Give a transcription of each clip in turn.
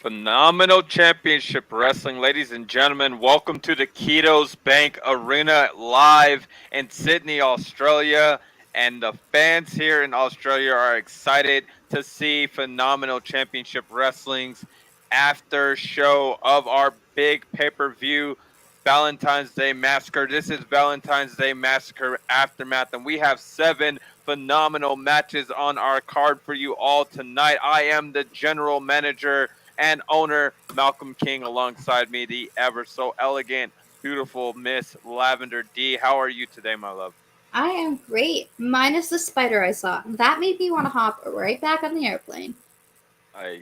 Phenomenal Championship Wrestling, ladies and gentlemen. Welcome to the Keto's Bank Arena live in Sydney, Australia. And the fans here in Australia are excited to see Phenomenal Championship Wrestling's after show of our big pay-per-view Valentine's Day Massacre. This is Valentine's Day Massacre Aftermath, and we have 7 phenomenal matches on our card for you all tonight. I am the general manager and owner, Malcolm King, alongside me, the ever so elegant, beautiful Miss Lavender D. How are you today, my love? I am great, minus the spider I saw. That made me want to hop right back on the airplane. I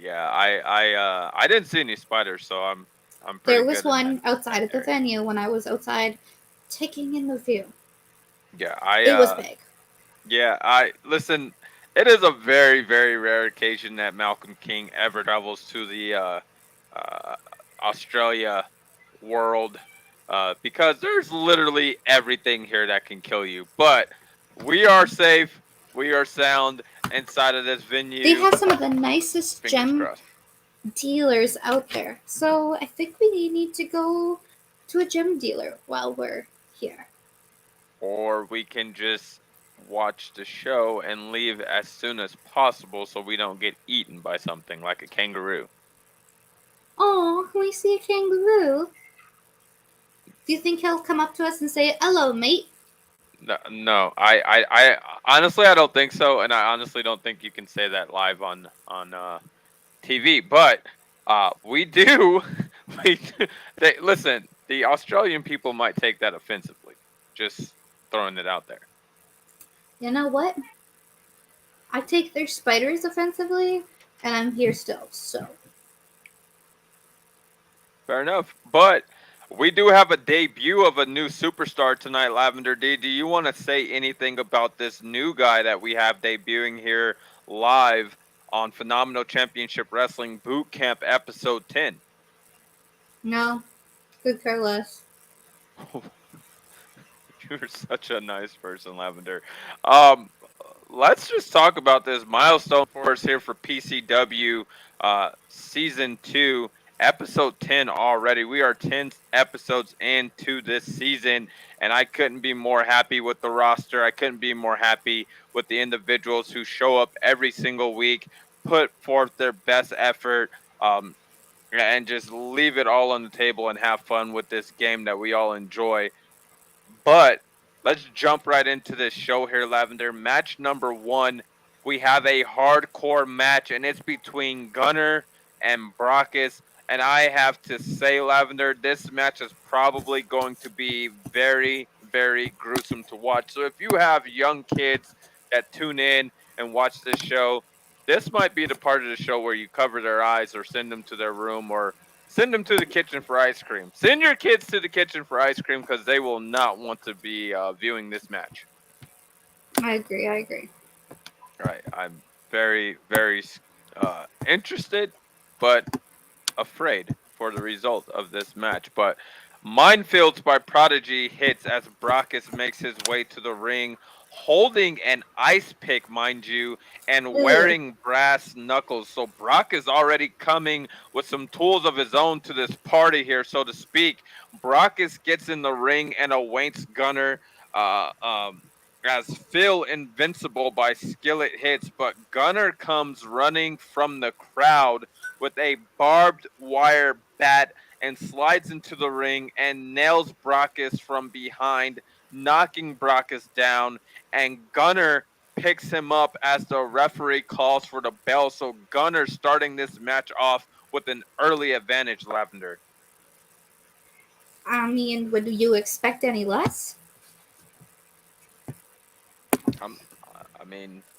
didn't see any spiders, so I'm pretty There was good in one that outside of the area. venue when I was outside taking in the view. Yeah, It was big. listen. It is a very, very rare occasion that Malcolm King ever travels to the Australia world because there's literally everything here that can kill you. But we are safe, we are sound inside of this venue. They have some of the nicest Fingers gem crossed. dealers out there. So I think we need to go to a gem dealer while we're here. Or we can just watch the show and leave as soon as possible so we don't get eaten by something like a kangaroo. Oh, can we see a kangaroo? Do you think he'll come up to us and say, "Hello, mate"? No, I honestly I don't think so, and I honestly don't think you can say that live on TV. But we do. Listen. The Australian people might take that offensively. Just throwing it out there. You know what? I take their spiders offensively, and I'm here still, so. Fair enough. But we do have a debut of a new superstar tonight, Lavender D. Do you want to say anything about this new guy that we have debuting here live on Phenomenal Championship Wrestling Boot Camp Episode 10? No, could care less. You're such a nice person, Lavender. Let's just talk about this milestone for us here for PCW Season 2, Episode 10 already. We are 10 episodes into this season, and I couldn't be more happy with the roster. I couldn't be more happy with the individuals who show up every single week, put forth their best effort, and just leave it all on the table and have fun with this game that we all enjoy. But let's jump right into this show here, Lavender. Match number 1, we have a hardcore match, and it's between Gunner and Brakkus. And I have to say, Lavender, this match is probably going to be very, very gruesome to watch. So if you have young kids that tune in and watch this show, this might be the part of the show where you cover their eyes or send them to their room or send them to the kitchen for ice cream. Send your kids to the kitchen for ice cream because they will not want to be viewing this match. I agree. All right. I'm very, very interested, but afraid for the result of this match. But Minefields by Prodigy hits as Brakkus makes his way to the ring, holding an ice pick, mind you, and wearing brass knuckles. So Brock is already coming with some tools of his own to this party here, so to speak. Brakkus gets in the ring and awaits Gunner as Phil invincible by Skillet hits, but Gunner comes running from the crowd with a barbed wire bat and slides into the ring and nails Brakkus from behind, knocking Brakkus down, and Gunner picks him up as the referee calls for the bell. So Gunner starting this match off with an early advantage, Lavender. I mean, would you expect any less?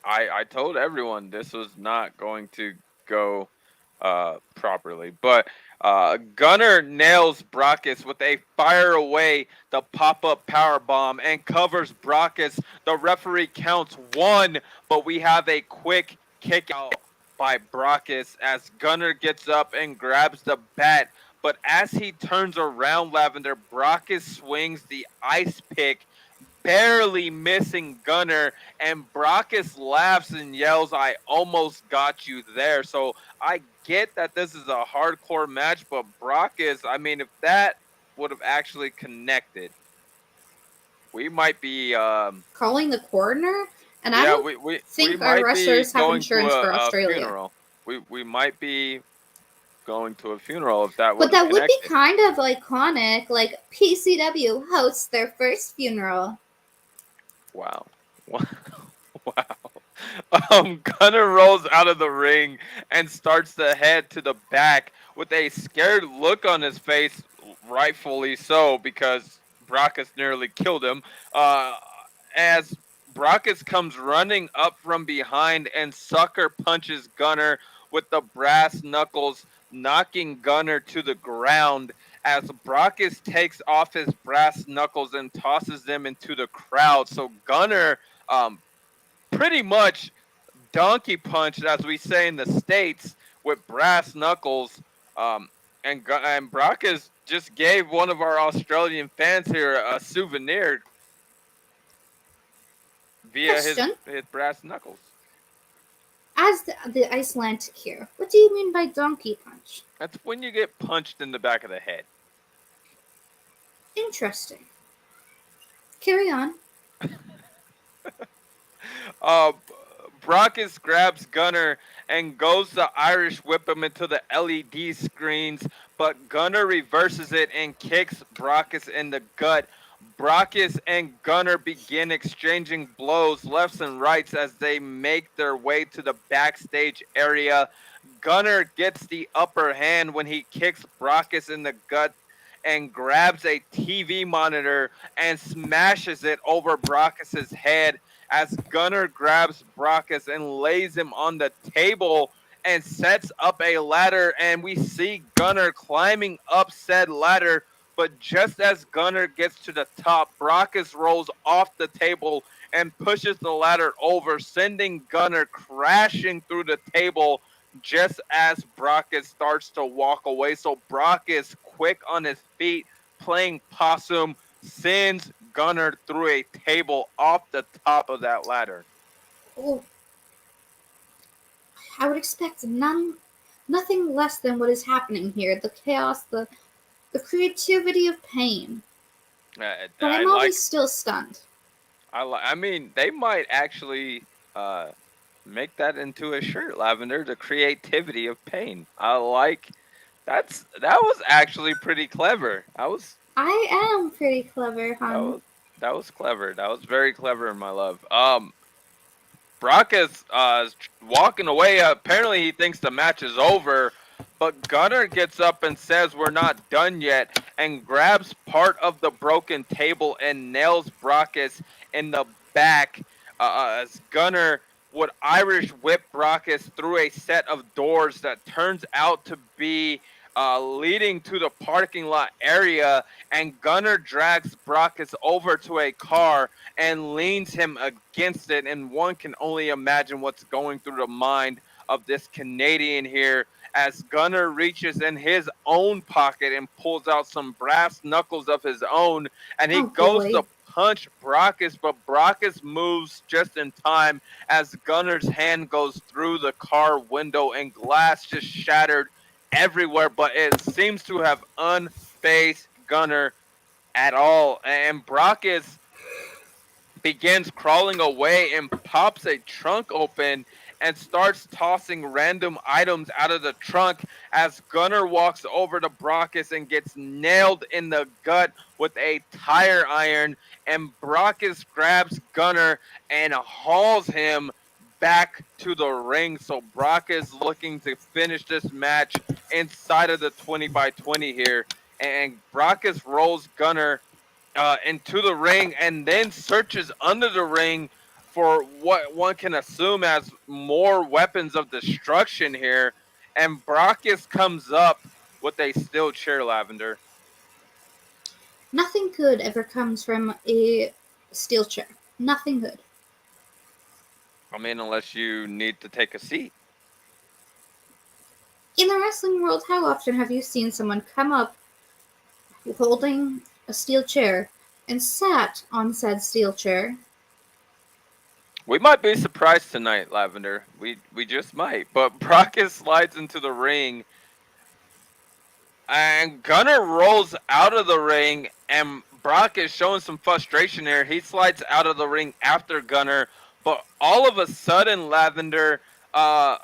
I told everyone this was not going to go properly, but Gunner nails Brakkus with a fire away the pop-up power bomb and covers Brakkus. The referee counts 1, but we have a quick kick out by Brakkus as Gunner gets up and grabs the bat. But as he turns around, Lavender, Brakkus swings the ice pick, barely missing Gunner, and Brakkus laughs and yells, "I almost got you there." So I get that this is a hardcore match, but Brakkus, I mean, if that would have actually connected, we might be Calling the coroner? And I yeah, don't we think our might be wrestlers have going to insurance for a Australia. funeral. We might be going to a funeral if that But would have that would be connected. kind of iconic. Like, PCW hosts their first funeral. Wow. Wow. Gunner rolls out of the ring and starts to head to the back with a scared look on his face, rightfully so, because Brakkus nearly killed him. Uh, as Brakkus comes running up from behind and sucker punches Gunner with the brass knuckles, knocking Gunner to the ground as Brakkus takes off his brass knuckles and tosses them into the crowd. So Gunner um, pretty much donkey punched, as we say in the States, with brass knuckles. Um, and Brakkus just gave one of our Australian fans here a souvenir via Question. his brass knuckles. As the Icelandic here, what do you mean by donkey punch? That's when you get punched in the back of the head. Interesting. Carry on. Uh, Brakkus grabs Gunner and goes to Irish whip him into the LED screens, but Gunner reverses it and kicks Brakkus in the gut. Brakkus and Gunner begin exchanging blows lefts and rights as they make their way to the backstage area. Gunner gets the upper hand when he kicks Brakkus in the gut and grabs a TV monitor and smashes it over Brakkus's head as Gunner grabs Brakkus and lays him on the table and sets up a ladder, and we see Gunner climbing up said ladder. But just as Gunner gets to the top, Brakkus rolls off the table and pushes the ladder over, sending Gunner crashing through the table just as Brakkus starts to walk away. So Brakkus, quick on his feet, playing possum, sends Gunner through a table off the top of that ladder. Oh, I would expect nothing less than what is happening here. The chaos, the creativity of pain. But I I'm like. always still stunned. I mean, they might actually uh, make that into a shirt, Lavender. The creativity of pain. I like. That was actually pretty clever. I am pretty clever, That hon. was that was clever. That was very clever, my love. Brakkus is walking away. Apparently, he thinks the match is over, but Gunner gets up and says we're not done yet and grabs part of the broken table and nails Brakkus in the back as Gunner would Irish whip Brakkus through a set of doors that turns out to be leading to the parking lot area, and Gunner drags Brakkus over to a car and leans him against it. And one can only imagine what's going through the mind of this Canadian here as Gunner reaches in his own pocket and pulls out some brass knuckles of his own. And he Oh goes to boy. punch Brakkus, but Brakkus moves just in time as Gunner's hand goes through the car window and glass just shattered everywhere. But it seems to have unfazed Gunner at all. And Brakkus begins crawling away and pops a trunk open and starts tossing random items out of the trunk as Gunner walks over to Brakkus and gets nailed in the gut with a tire iron. And Brakkus grabs Gunner and hauls him back to the ring. So Brakkus looking to finish this match inside of the 20 by 20 here. And Brakkus rolls Gunner into the ring and then searches under the ring for what one can assume as more weapons of destruction here. And Brakkus comes up with a steel chair, Lavender. Nothing good ever comes from a steel chair. Nothing good. I mean, unless you need to take a seat. In the wrestling world, how often have you seen someone come up holding a steel chair and sat on said steel chair? We might be surprised tonight, Lavender. We just might. But Brakkus slides into the ring, and Gunner rolls out of the ring, and Brock is showing some frustration here. He slides out of the ring after Gunner, but all of a sudden, Lavender, uh,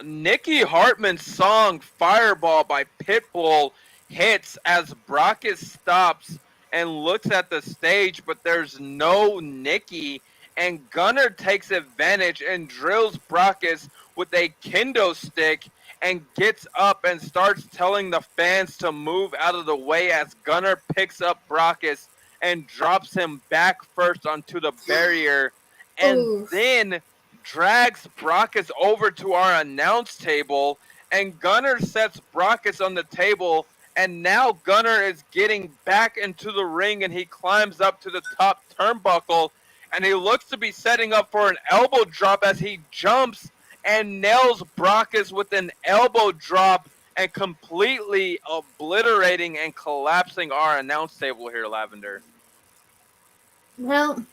Niki Hartman's song "Fireball" by Pitbull hits as Brakkus stops and looks at the stage, but there's no Niki. And Gunner takes advantage and drills Brakkus with a kendo stick and gets up and starts telling the fans to move out of the way as Gunner picks up Brakkus and drops him back first onto the barrier, and Oof. then drags Brakkus over to our announce table, and Gunner sets Brakkus on the table, and now Gunner is getting back into the ring, and he climbs up to the top turnbuckle, and he looks to be setting up for an elbow drop as he jumps and nails Brakkus with an elbow drop and completely obliterating and collapsing our announce table here, Lavender. Well,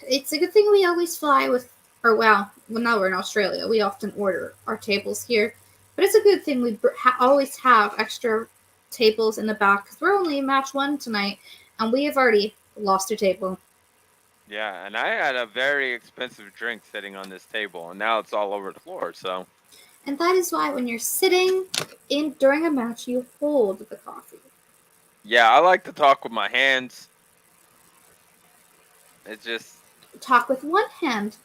it's a good thing we always fly with, or well, now we're in Australia. We often order our tables here, but it's a good thing we always have extra tables in the back because we're only in match one tonight, and we have already lost a table. Yeah, and I had a very expensive drink sitting on this table, and now it's all over the floor. So And that is why when you're sitting in during a match, you hold the coffee. yeah, I like to talk with my hands. It's just Talk with one hand.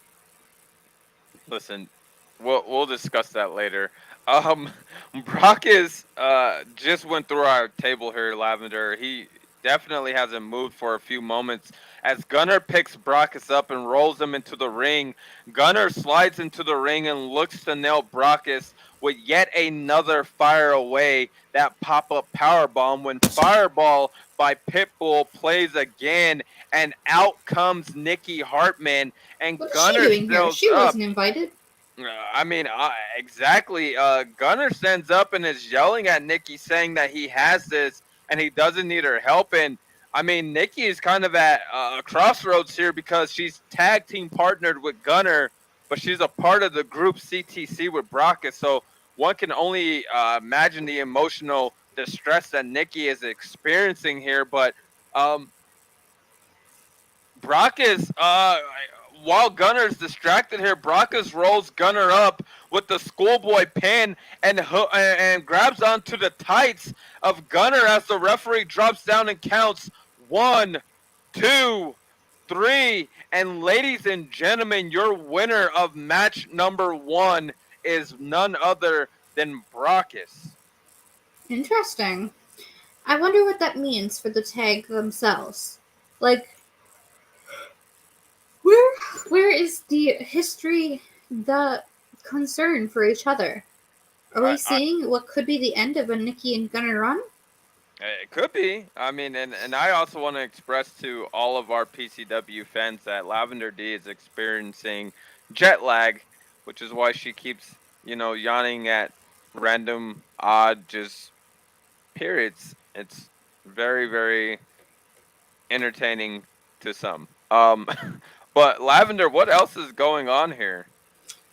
listen. We'll discuss that later. Um, Brock is just went through our table here, Lavender. He definitely hasn't moved for a few moments as Gunner picks Brakkus up and rolls him into the ring. Gunner slides into the ring and looks to nail Brakkus with yet another fire away that pop-up power bomb when Fireball by Pitbull plays again, and out comes Niki Hartman, and What is she Gunner doing here? stands She up. wasn't invited. I mean, exactly. Gunner stands up and is yelling at Niki, saying that he has this and he doesn't need her help. And I mean, Niki is kind of at a crossroads here because she's tag team partnered with Gunner, but she's a part of the group CTC with Brakkus. So one can only imagine the emotional distress that Niki is experiencing here. But um, Brakkus, while Gunner's distracted here, Brakkus rolls Gunner up with the schoolboy pin and grabs onto the tights of Gunner as the referee drops down and counts 1, 2, 3. And ladies and gentlemen, your winner of match number 1 is none other than Brakkus. Interesting. I wonder what that means for the tag themselves. Like, where where is the history, the concern for each other? Are we I seeing what could be the end of a Nikki and Gunner run? It could be. I mean, and I also want to express to all of our PCW fans that Lavender D is experiencing jet lag, which is why she keeps, yawning at random, odd, just periods. It's very, very entertaining to some. But Lavender, what else is going on here?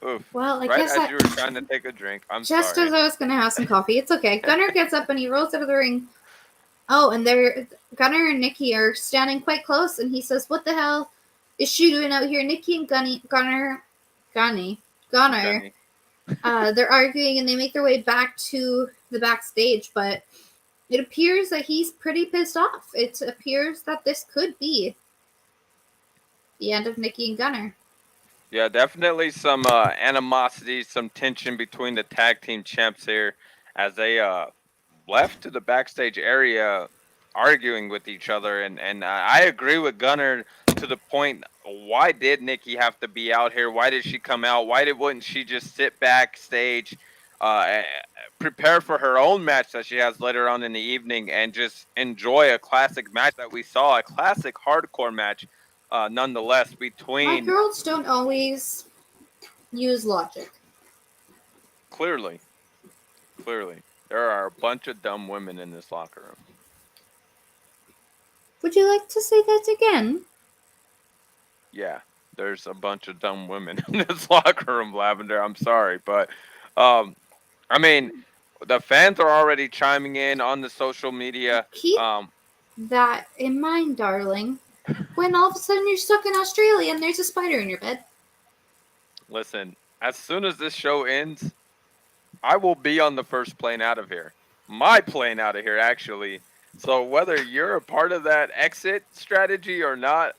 Oof. Well, I Right guess as I you were trying to take a drink. I'm just as sorry. I was gonna have some coffee. It's okay. Gunner gets up and he rolls out of the ring. Oh, and Gunner and Nikki are standing quite close, and he says, "What the hell is she doing out here?" Nikki and Gunner, Gunny. they're arguing, and they make their way back to the backstage. But it appears that he's pretty pissed off. It appears that this could be the end of Nikki and Gunner. Yeah, definitely some animosity, some tension between the tag team champs here as they left to the backstage area arguing with each other. And I agree with Gunner to the point. Why did Nikki have to be out here? Why did she come out? Wouldn't she just sit backstage, uh, prepare for her own match that she has later on in the evening, and just enjoy a classic match that we saw, a classic hardcore match, nonetheless, My between girls don't always use logic. clearly, clearly, there are a bunch of dumb women in this locker room. Would you like to say that again? Yeah, there's a bunch of dumb women in this locker room, Lavender. I'm sorry, but um, I mean, the fans are already chiming in on the social media. Keep that in mind, darling. When all of a sudden you're stuck in Australia and there's a spider in your bed. Listen, as soon as this show ends, I will be on the first plane out of here. My plane out of here, actually. So whether you're a part of that exit strategy or not,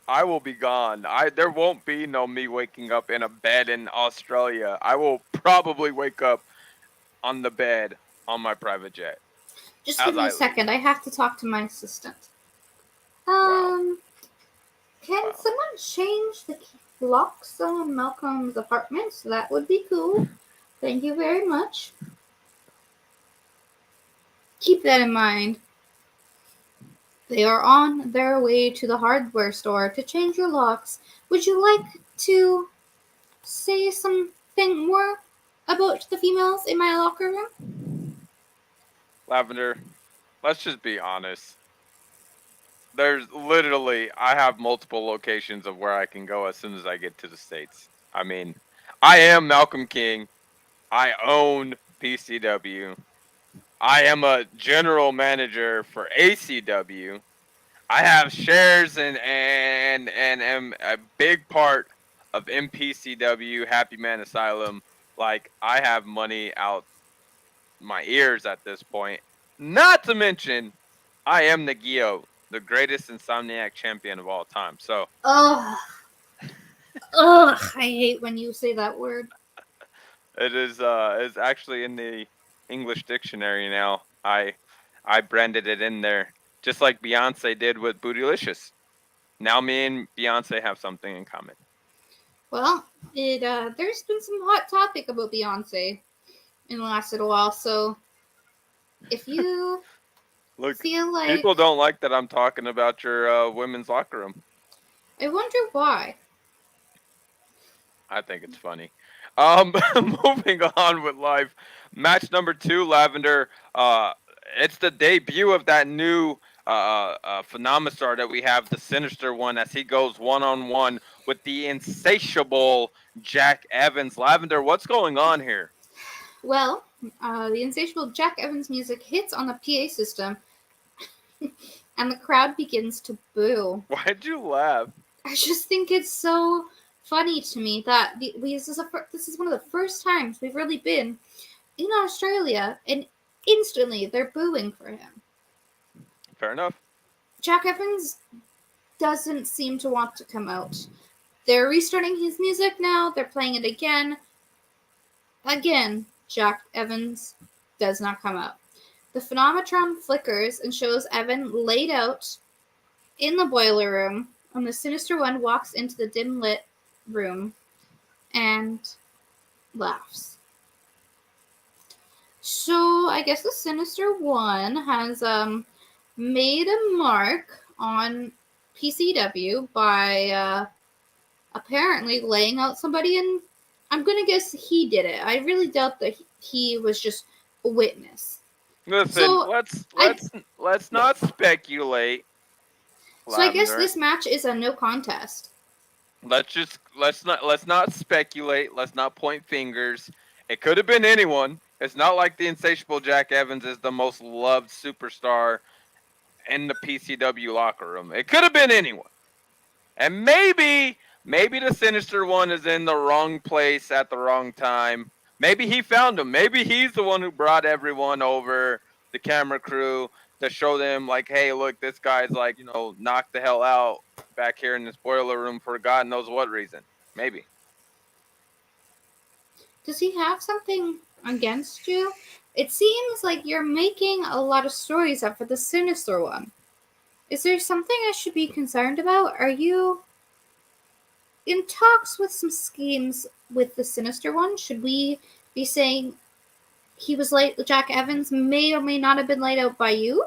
I will be gone. There won't be no me waking up in a bed in Australia. I will probably wake up on the bed on my private jet Just give as me a I leave. second. I have to talk to my assistant. Wow. Um, can Wow. someone change the locks on Malcolm's apartment? So that would be cool. Thank you very much. Keep that in mind. They are on their way to the hardware store to change your locks. Would you like to say something more about the females in my locker room? Lavender, let's just be honest. There's literally I have multiple locations of where I can go as soon as I get to the States. I mean, I am Malcolm King. I own PCW. I am a general manager for ACW. I have shares and am a big part of MPCW, Happy Man Asylum. Like I have money out my ears at this point. Not to mention, I am Nagio, the greatest Insomniac champion of all time. So Ugh. Ugh. I hate when you say that word. it is actually in the English dictionary now. I branded it in there, just like Beyonce did with Bootylicious. Now me and Beyonce have something in common. Well, there's been some hot topic about Beyonce in the last little while, so if you Look, feel people like don't like that I'm talking about your women's locker room. I wonder why. I think it's funny. Moving on with life. Match number 2, Lavender. It's the debut of that new Phenomistar that we have, the Sinister one, as he goes one-on-one with the Insatiable Jack Evans. Lavender, what's going on here? Well, the insatiable Jack Evans music hits on the PA system, and the crowd begins to boo. Why'd you laugh? I just think it's so funny to me that this is one of the first times we've really been in Australia, and instantly they're booing for him. Fair enough. Jack Evans doesn't seem to want to come out. They're restarting his music now. They're playing it again. Again, Jack Evans does not come out. The phenometron flickers and shows Evan laid out in the boiler room, and the Sinister One walks into the dim lit room and laughs. So I guess the Sinister One has made a mark on PCW by apparently laying out somebody, and I'm gonna guess he did it. I really doubt that he was just a witness. Listen, So let's I let's let's not speculate, so I guess Lavender. this match is a no contest. Let's not speculate. Let's not point fingers. It could have been anyone. It's not like the insatiable Jack Evans is the most loved superstar in the PCW locker room. It could have been anyone. And maybe the Sinister One is in the wrong place at the wrong time. Maybe he found him. Maybe he's the one who brought everyone over, the camera crew, to show them like, hey, look, this guy's like, knocked the hell out back here in this boiler room for God knows what reason. Maybe. Does he have something against you? It seems like you're making a lot of stories up for the Sinister One. Is there something I should be concerned about? Are you in talks with some schemes with the Sinister One? Should we be saying he was laid? Jack Evans may or may not have been laid out by you?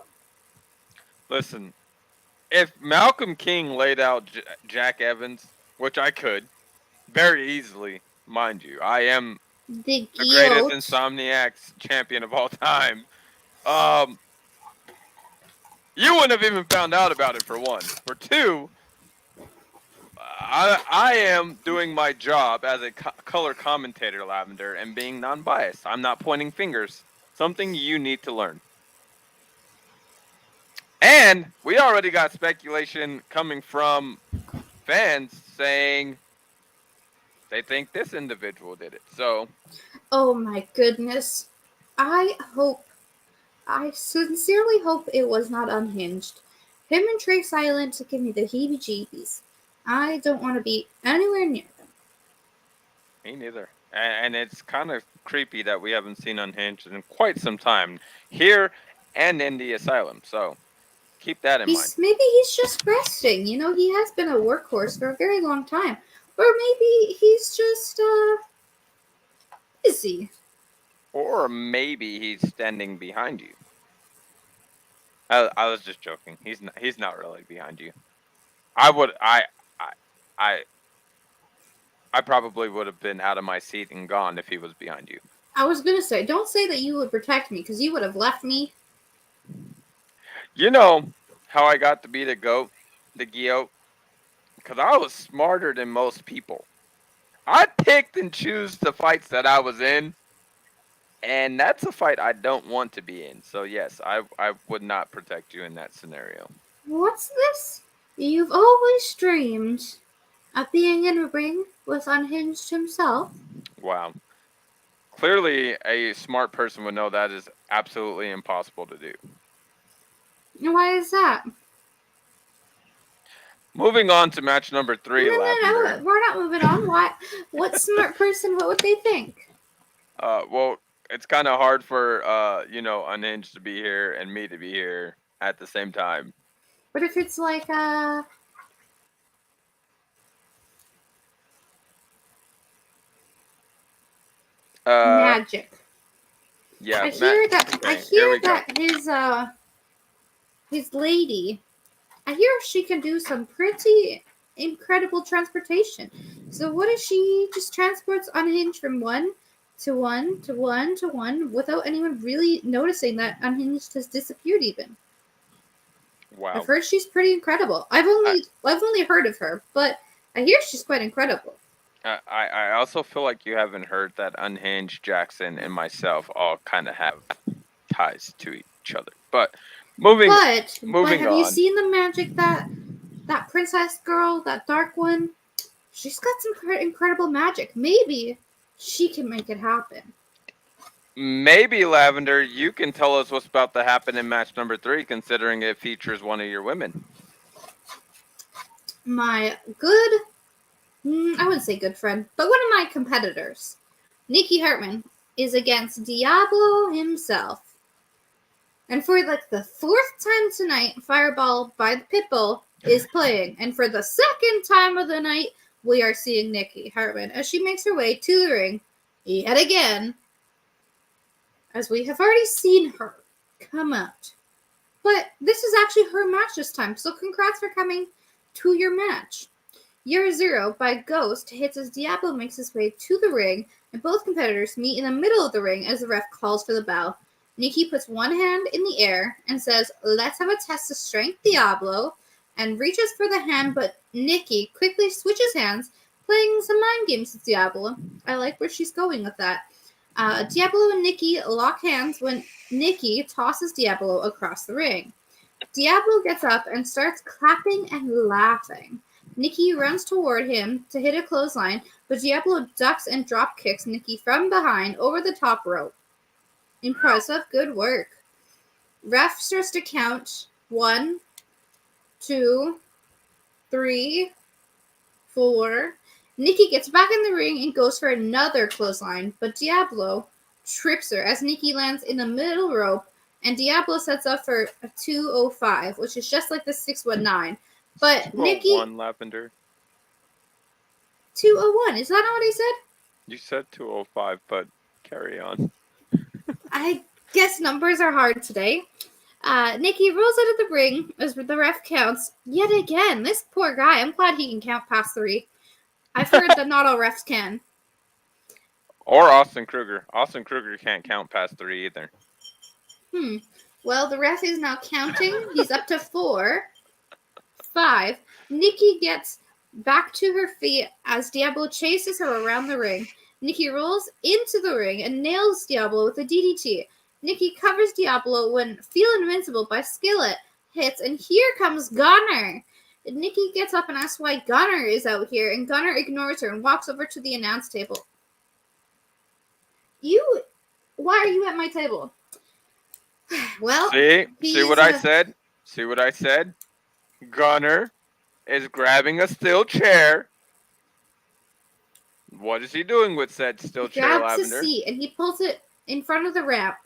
Listen, if Malcolm King laid out Jack Evans, which I could very easily, mind you, I am The the greatest guilt. Insomniacs champion of all time. Um, you wouldn't have even found out about it for one. For two, I am doing my job as a color commentator, Lavender, and being non-biased. I'm not pointing fingers. Something you need to learn. And we already got speculation coming from fans saying they think this individual did it. So, Oh my goodness. I hope, I sincerely hope it was not Unhinged. Him and Trey Silent give me the heebie jeebies. I don't want to be anywhere near them. me neither. And it's kind of creepy that we haven't seen Unhinged in quite some time here and in the asylum. So, keep that in mind. Maybe he's just resting. You know, he has been a workhorse for a very long time. Or maybe he's just busy. Or maybe he's standing behind you. I was just joking. He's not really behind you. I would I I I probably would have been out of my seat and gone if he was behind you. I was gonna say, don't say that you would protect me, because you would have left me. You know how I got to be the goat, the Gio? Because I was smarter than most people. I picked and choose the fights that I was in, and that's a fight I don't want to be in. So yes, I would not protect you in that scenario. What's this? You've always dreamed of being in a ring with Unhinged himself. Wow. Clearly, a smart person would know that is absolutely impossible to do. Why is that? Moving on to match number 3, No, Lavender. we're not moving on. What smart person, what would they think? Well, it's kind of hard for Unhinged to be here and me to be here at the same time. What if it's like, magic? Yeah. I hear Here we go. that his lady, I hear she can do some pretty incredible transportation. So what if she just transports Unhinged from one to one to one to one without anyone really noticing that Unhinged has disappeared even? Wow. I've heard she's pretty incredible. I've only heard of her, but I hear she's quite incredible. I also feel like you haven't heard that Unhinged, Jackson, and myself all kind of have ties to each other. But moving But have you on. seen the magic that princess girl, that dark one? She's got some incredible magic. Maybe she can make it happen. Maybe, Lavender, you can tell us what's about to happen in match number 3, considering it features one of your women. My good, I wouldn't say good friend, but one of my competitors, Niki Hartman, is against Diablo himself. And for like the 4th time tonight, Fireball by the Pitbull is playing. And for the 2nd time of the night, we are seeing Niki Hartman as she makes her way to the ring yet again, as we have already seen her come out. But this is actually her match this time, so congrats for coming to your match. Year Zero by Ghost hits as Diablo makes his way to the ring, and both competitors meet in the middle of the ring as the ref calls for the bell. Niki puts one hand in the air and says, "Let's have a test of strength, Diablo," and reaches for the hand, but Niki quickly switches hands, playing some mind games with Diablo. I like where she's going with that. Diablo and Niki lock hands when Niki tosses Diablo across the ring. Diablo gets up and starts clapping and laughing. Niki runs toward him to hit a clothesline, but Diablo ducks and drop kicks Niki from behind over the top rope. Impressive, good work. Ref starts to count 1, 2, 3, 4. Niki gets back in the ring and goes for another clothesline, but Diablo trips her as Niki lands in the middle rope, and Diablo sets up for a 205, which is just like the 619. But Niki, Lavender. 201, is that not what I said? You said 205, but carry on. I guess numbers are hard today. Niki rolls out of the ring as the ref counts yet again. This poor guy, I'm glad he can count past 3. I've heard that not all refs can. Or Austin Kruger. Austin Kruger can't count past 3 either. Well, the ref is now counting. He's up to 4, 5. Niki gets back to her feet as Diablo chases her around the ring. Niki rolls into the ring and nails Diablo with a DDT. Niki covers Diablo when Feel Invincible by Skillet hits, and here comes Gunner. Niki gets up and asks why Gunner is out here, and Gunner ignores her and walks over to the announce table. Why are you at my table? Well, see what I said? See what I said? Gunner is grabbing a steel chair. What is he doing with said steel chair, grabs Lavender? his seat and he pulls it in front of the ramp.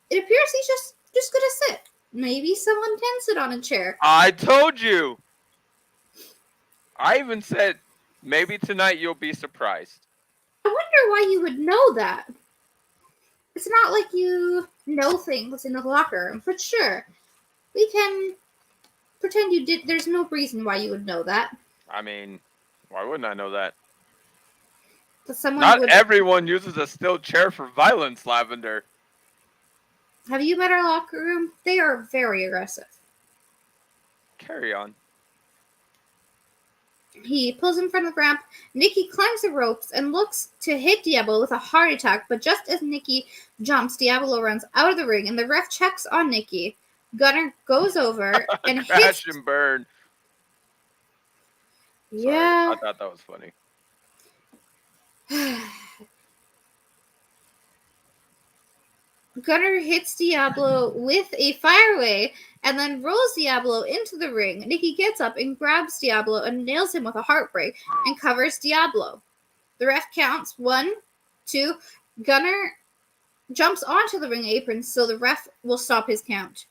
It appears he's just gonna sit. Maybe someone can sit on a chair. I told you. I even said maybe tonight you'll be surprised. I wonder why you would know that. It's not like you know things in the locker room, but sure, we can pretend you did. There's no reason why you would know that. I mean, why wouldn't I know that? But someone Not would. everyone uses a steel chair for violence, Lavender. Have you met our locker room? They are very aggressive. Carry on. He pulls in front of the ramp. Niki climbs the ropes and looks to hit Diablo with a heart attack, but just as Niki jumps, Diablo runs out of the ring, and the ref checks on Niki. Gunner goes over and Crash hits. and burn. Yeah. Sorry, I thought that was funny. Gunner hits Diablo with a fireaway and then rolls Diablo into the ring. Niki gets up and grabs Diablo and nails him with a heartbreak and covers Diablo. The ref counts 1, 2. Gunner jumps onto the ring apron so the ref will stop his count.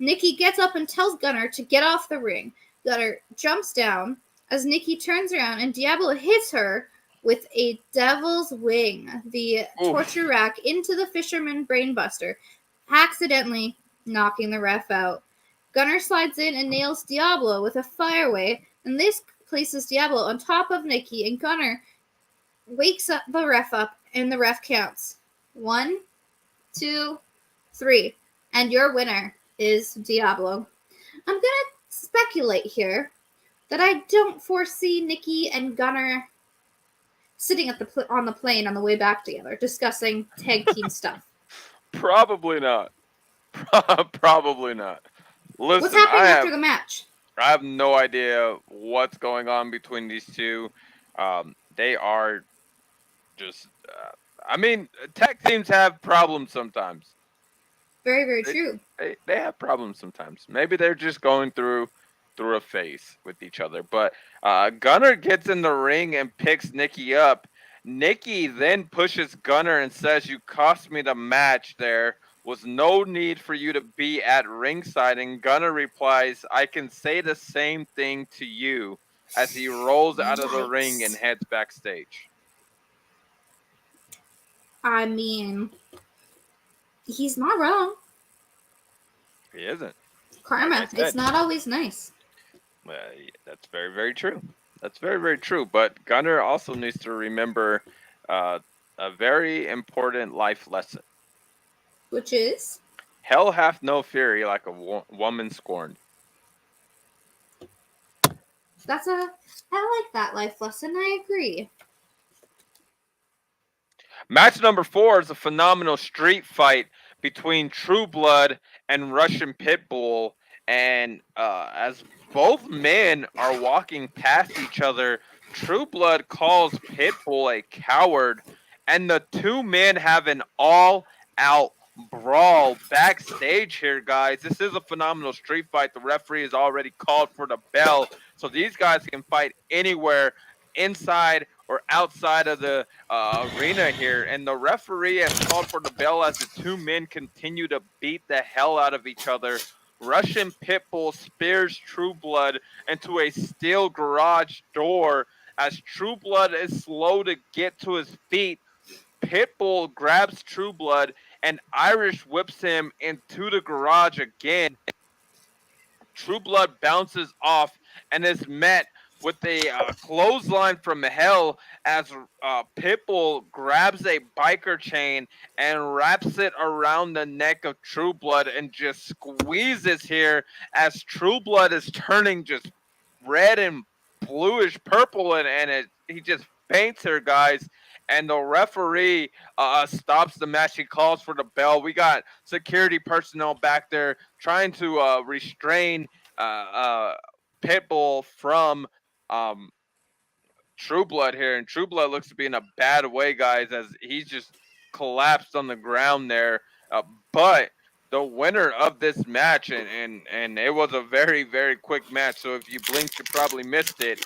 Niki gets up and tells Gunner to get off the ring. Gunner jumps down as Niki turns around and Diablo hits her with a devil's wing, the torture rack, into the fisherman brainbuster, accidentally knocking the ref out. Gunner slides in and nails Diablo with a fireaway, and this places Diablo on top of Niki, and Gunner wakes up the ref up, and the ref counts 1, 2, 3, and your winner is Diablo. I'm gonna speculate here that I don't foresee Niki and Gunner sitting on the plane on the way back together, discussing tag team stuff. Probably not. Probably not. Listen, what's happening after the match? I have no idea what's going on between these two. They are just. I mean, tag teams have problems sometimes. Very, very true. They have problems sometimes. Maybe they're just going through a phase with each other. But Gunner gets in the ring and picks Niki up. Niki then pushes Gunner and says, "You cost me the match. There was no need for you to be at ringside." And Gunner replies, "I can say the same thing to you," as he rolls out of the ring and heads backstage. I mean, he's not wrong. He isn't. Karma, like it's not always nice. That's very, very true. That's very, very true. But Gunner also needs to remember a very important life lesson. Which is? Hell hath no fury like a woman scorned. I like that life lesson. I agree. Match number 4 is a phenomenal street fight between Trueblood and Russian Pitbull. And as both men are walking past each other, Trueblood calls Pitbull a coward. And the two men have an all-out brawl backstage here, guys. This is a phenomenal street fight. The referee has already called for the bell. So these guys can fight anywhere, inside or outside of the arena here. And the referee has called for the bell as the two men continue to beat the hell out of each other. Russian Pitbull spears Trueblood into a steel garage door. As Trueblood is slow to get to his feet, Pitbull grabs Trueblood and Irish whips him into the garage again. Trueblood bounces off and is met with a clothesline from hell as Pitbull grabs a biker chain and wraps it around the neck of Trueblood and just squeezes here as Trueblood is turning just red and bluish purple, and he just faints her, guys. And the referee stops the match. He calls for the bell. We got security personnel back there trying to restrain uh, Pitbull from um, Trueblood here, and Trueblood looks to be in a bad way, guys, as he's just collapsed on the ground there. But the winner of this match, and it was a very, very quick match, so if you blinked, you probably missed it.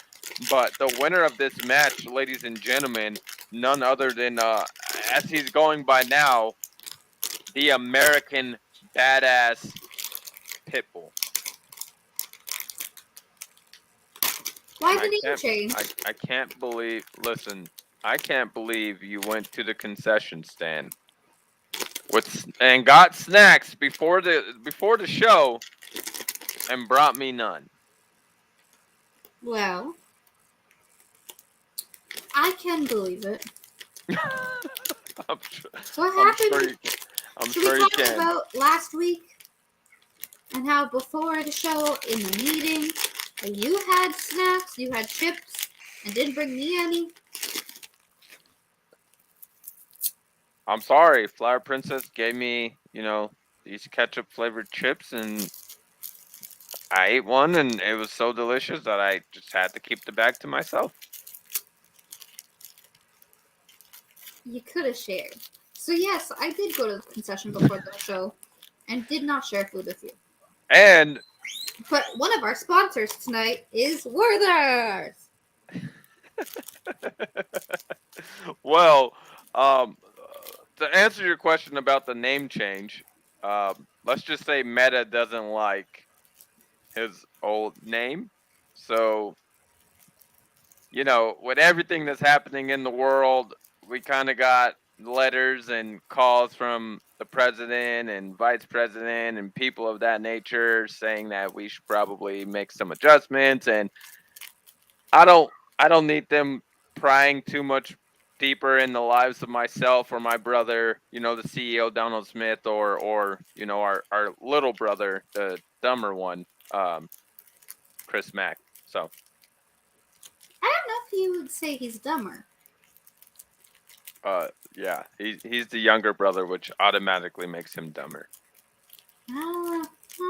But the winner of this match, ladies and gentlemen, none other than, as he's going by now, the American badass Pitbull. Why And the name change? I can't believe. Listen, I can't believe you went to the concession stand and got snacks before the show and brought me none. Well, I can believe it. I'm sure, What I'm happened? I'm Should sure we you talk can. about last week and how before the show in the meeting you had snacks, you had chips, and didn't bring me any? I'm sorry. Flower Princess gave me, these ketchup flavored chips, and I ate one, and it was so delicious that I just had to keep the bag to myself. You could have shared. So yes, I did go to the concession before the show and did not share food with you. And But one of our sponsors tonight is Werther's. well, to answer your question about the name change, let's just say Meta doesn't like his old name. So, with everything that's happening in the world, we kind of got letters and calls from the president and vice president and people of that nature saying that we should probably make some adjustments. And I don't I don't need them prying too much deeper in the lives of myself or my brother, the CEO Donald Smith, or our little brother, the dumber one, Chris Mack. So I don't know if you would say he's dumber. yeah, he's the younger brother, which automatically makes him dumber. I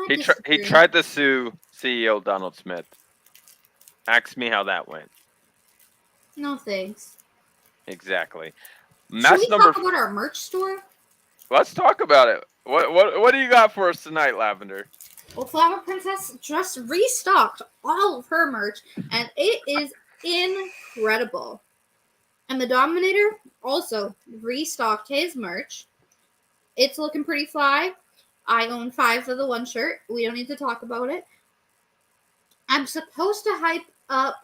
He disagree. tried to sue CEO Donald Smith. Ask me how that went. No thanks. Exactly. Should Match we number. talk about our merch store? Let's talk about it. What do you got for us tonight, Lavender? Well, Flower Princess just restocked all of her merch, and it is incredible. And the Dominator also restocked his merch. It's looking pretty fly. I own 5 of the one shirt. We don't need to talk about it. I'm supposed to hype up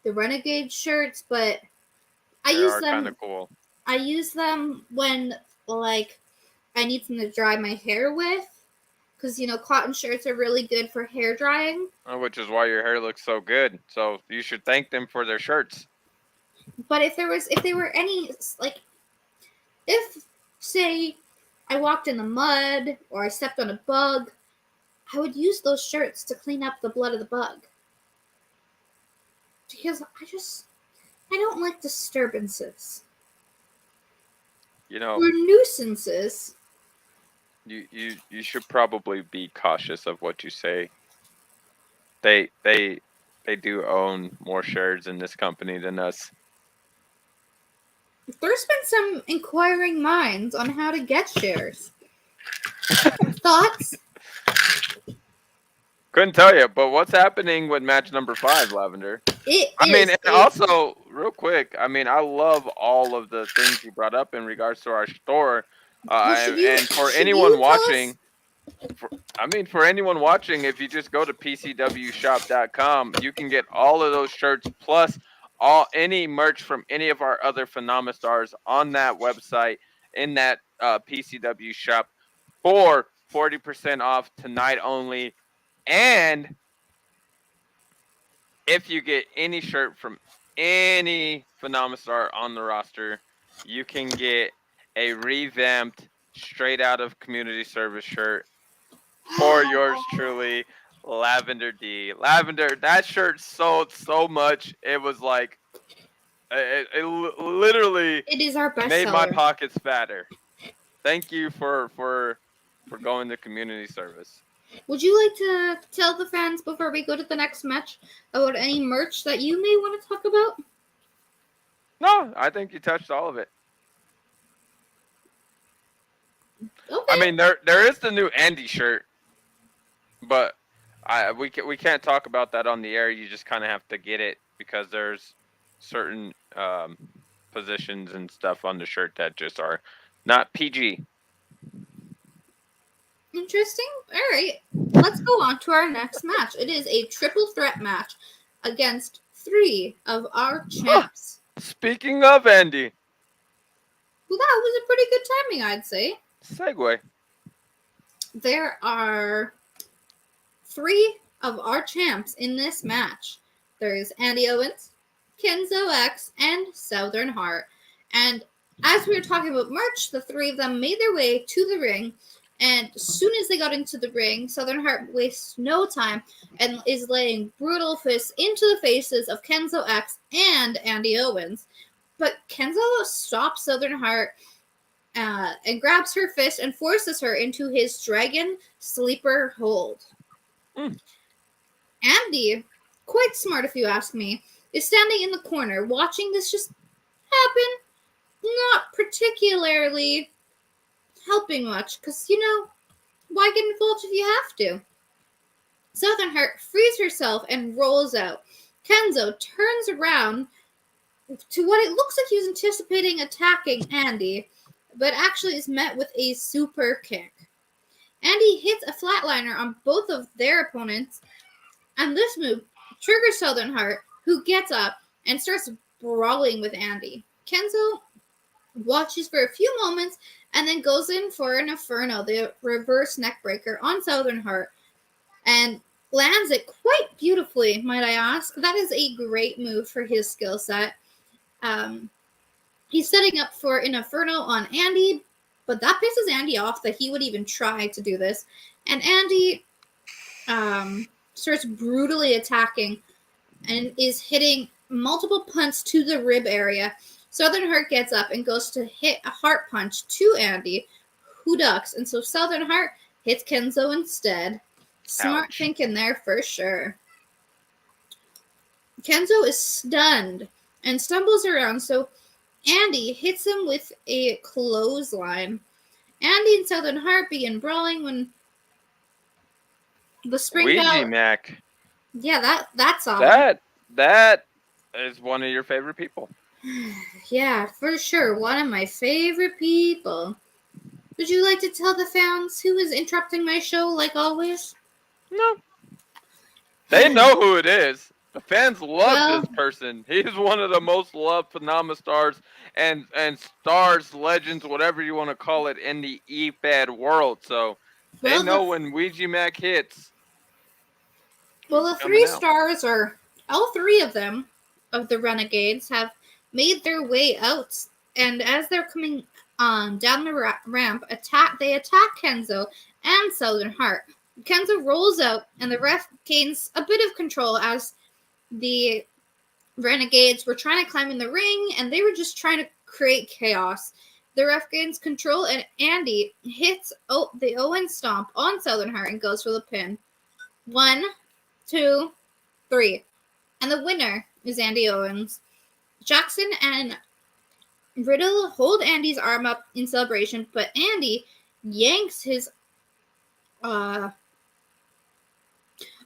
the Renegade shirts, but I They use are kind them. of cool. I use them when I need something to dry my hair with, because cotton shirts are really good for hair drying. Which is why your hair looks so good. So you should thank them for their shirts. But if they were any if say I walked in the mud or I stepped on a bug, I would use those shirts to clean up the blood of the bug. Because I don't like disturbances. Or nuisances. You should probably be cautious of what you say. They do own more shares in this company than us. There's been some inquiring minds on how to get shares. Thoughts? Couldn't tell you, but what's happening with match number 5, Lavender? And also, real quick, I love all of the things you brought up in regards to our store. And for anyone watching, for anyone watching, if you just go to PCWshop.com, you can get all of those shirts plus any merch from any of our other Phenomistars on that website in that PCW shop for 40% off tonight only. And if you get any shirt from any Phenomistar on the roster, you can get a revamped, straight out of community service shirt for yours truly. Lavender D. Lavender, that shirt sold so much. It was like, it literally It is our made my bestseller. pockets fatter. Thank you for going to community service. Would you like to tell the fans before we go to the next match about any merch that you may want to talk about? No, I think you touched all of it. I Okay. mean, there is the new Andy shirt, but we can't talk about that on the air. You just kind of have to get it because there's certain positions and stuff on the shirt that just are not PG. Interesting. All right. Let's go on to our next match. It is a triple threat match against 3 of our champs. Speaking of Andy, Well, that was a pretty good timing, I'd say. segue. There are 3 of our champs in this match. There's Andy Owens, Kenzo X, and Southern Heart. And as we were talking about merch, the 3 of them made their way to the ring. And as soon as they got into the ring, Southern Heart wastes no time and is laying brutal fists into the faces of Kenzo X and Andy Owens. But Kenzo stops Southern Heart and grabs her fist and forces her into his dragon sleeper hold. Mm. Andy, quite smart if you ask me, is standing in the corner watching this just happen, not particularly helping much, because, why get involved if you have to? Southern Heart frees herself and rolls out. Kenzo turns around to what it looks like he was anticipating attacking Andy, but actually is met with a super kick. Andy hits a flatliner on both of their opponents, and this move triggers Southern Heart, who gets up and starts brawling with Andy. Kenzo watches for a few moments and then goes in for an Inferno, the reverse neckbreaker, on Southern Heart, and lands it quite beautifully, might I ask. That is a great move for his skill set. He's setting up for an Inferno on Andy, but that pisses Andy off that he would even try to do this. And Andy starts brutally attacking and is hitting multiple punts to the rib area. Southern Heart gets up and goes to hit a heart punch to Andy, who ducks. And so Southern Heart hits Kenzo instead. Smart Ouch. thinking there for sure. Kenzo is stunned and stumbles around, so Andy hits him with a clothesline. Andy and Southern Heart begin brawling when the spring Ouija bell. Mac. Yeah, that's solid. That is one of your favorite people. Yeah, for sure. One of my favorite people. Would you like to tell the fans who is interrupting my show like always? No. They know who it is. The fans love Well- this person. He's one of the most loved Phenomena stars and stars, legends, whatever you want to call it, in the E-Fed world. So they Well, know when Ouija Mac hits. Well, the he's coming 3 out. stars are all 3 of them, of the Renegades, have made their way out, and as they're coming down the ramp, they attack Kenzo and Southern Heart. Kenzo rolls out, and the ref gains a bit of control as the Renegades were trying to climb in the ring, and they were just trying to create chaos. The ref gains control, and Andy hits the Owens stomp on Southern Heart and goes for the pin. 1, 2, 3. And the winner is Andy Owens. Jackson and Riddle hold Andy's arm up in celebration, but Andy yanks his arm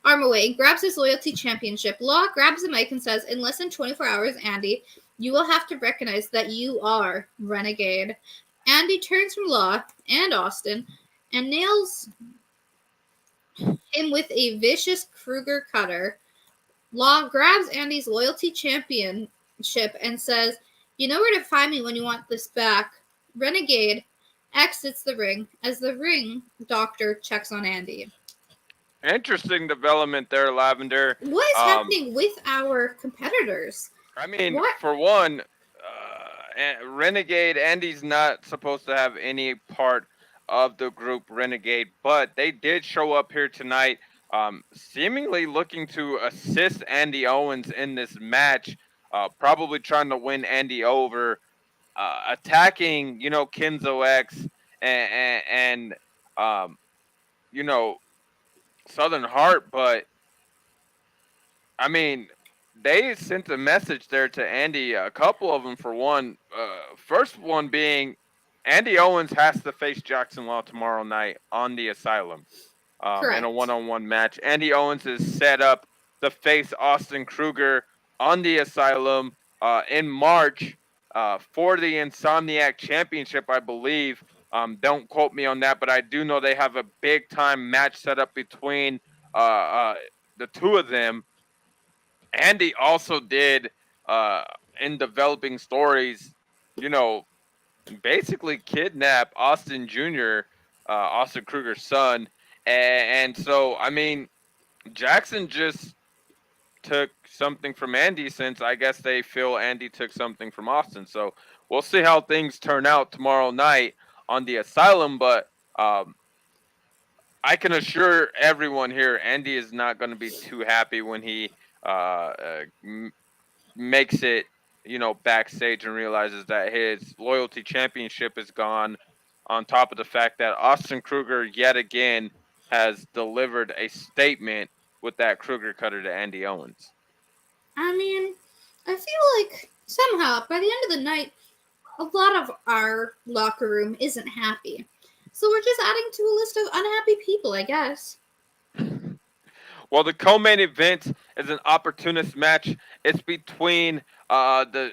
away and grabs his loyalty championship. Law grabs the mic and says, in less than 24 hours, Andy, you will have to recognize that you are Renegade. Andy turns from Law and Austin and nails him with a vicious Kruger cutter. Law grabs Andy's loyalty championship and says, you know where to find me when you want this back. Renegade exits the ring as the ring doctor checks on Andy. Interesting development there, Lavender. What is happening with our competitors? I mean, What? for one, Renegade, Andy's not supposed to have any part of the group Renegade, but they did show up here tonight seemingly looking to assist Andy Owens in this match, probably trying to win Andy over, attacking, Kenzo X and you know, Southern Heart, but I mean, they sent a message there to Andy, a couple of them for one. First one being Andy Owens has to face Jackson Law tomorrow night on the Asylum in a Correct. one-on-one match. Andy Owens is set up to face Austin Kruger on the Asylum in March for the Insomniac Championship, I believe. Don't quote me on that, but I do know they have a big-time match set up between uh, uh, the two of them. Andy also did uh, in developing stories, you know, basically kidnap Austin Jr., Austin Kruger's son, and so I mean Jackson just took something from Andy since I guess they feel Andy took something from Austin. So we'll see how things turn out tomorrow night on the Asylum, but um, I can assure everyone here, Andy is not going to be too happy when he makes it, backstage and realizes that his loyalty championship is gone. On top of the fact that Austin Kruger yet again has delivered a statement with that Kruger cutter to Andy Owens. I mean, I feel like somehow by the end of the night, a lot of our locker room isn't happy. So we're just adding to a list of unhappy people, I guess. Well, the co-main event is an opportunist match. It's between the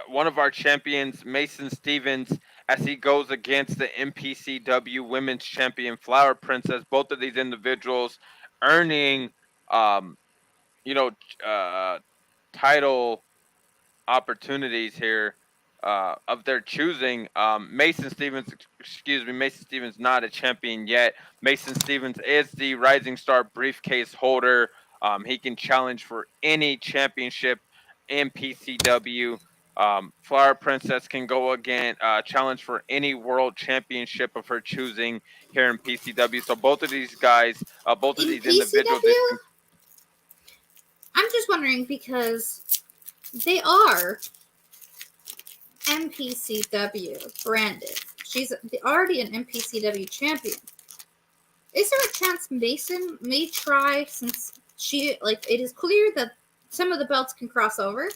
one of our champions, Mason Stevens, as he goes against the MPCW Women's Champion Flower Princess. Both of these individuals earning, um, you know, uh, title opportunities here of their choosing. Mason Stevens not a champion yet. Mason Stevens is the Rising Star briefcase holder. He can challenge for any championship in PCW. Flower Princess can go again, challenge for any world championship of her choosing here in PCW. So both of these guys, both of In these individuals, PCW, I'm just wondering because they are MPCW branded. She's already an MPCW champion. Is there a chance Mason may try, since it is clear that some of the belts can cross over?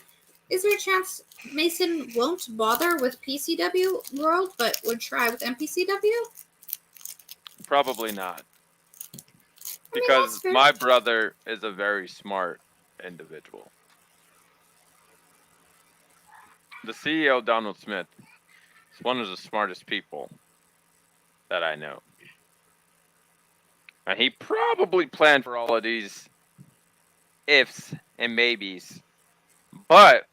Is there a chance Mason won't bother with PCW World but would try with MPCW? probably not. I mean, Because that's fair. my brother is a very smart individual. The CEO, Donald Smith, is one of the smartest people that I know. And he probably planned for all of these ifs and maybes. But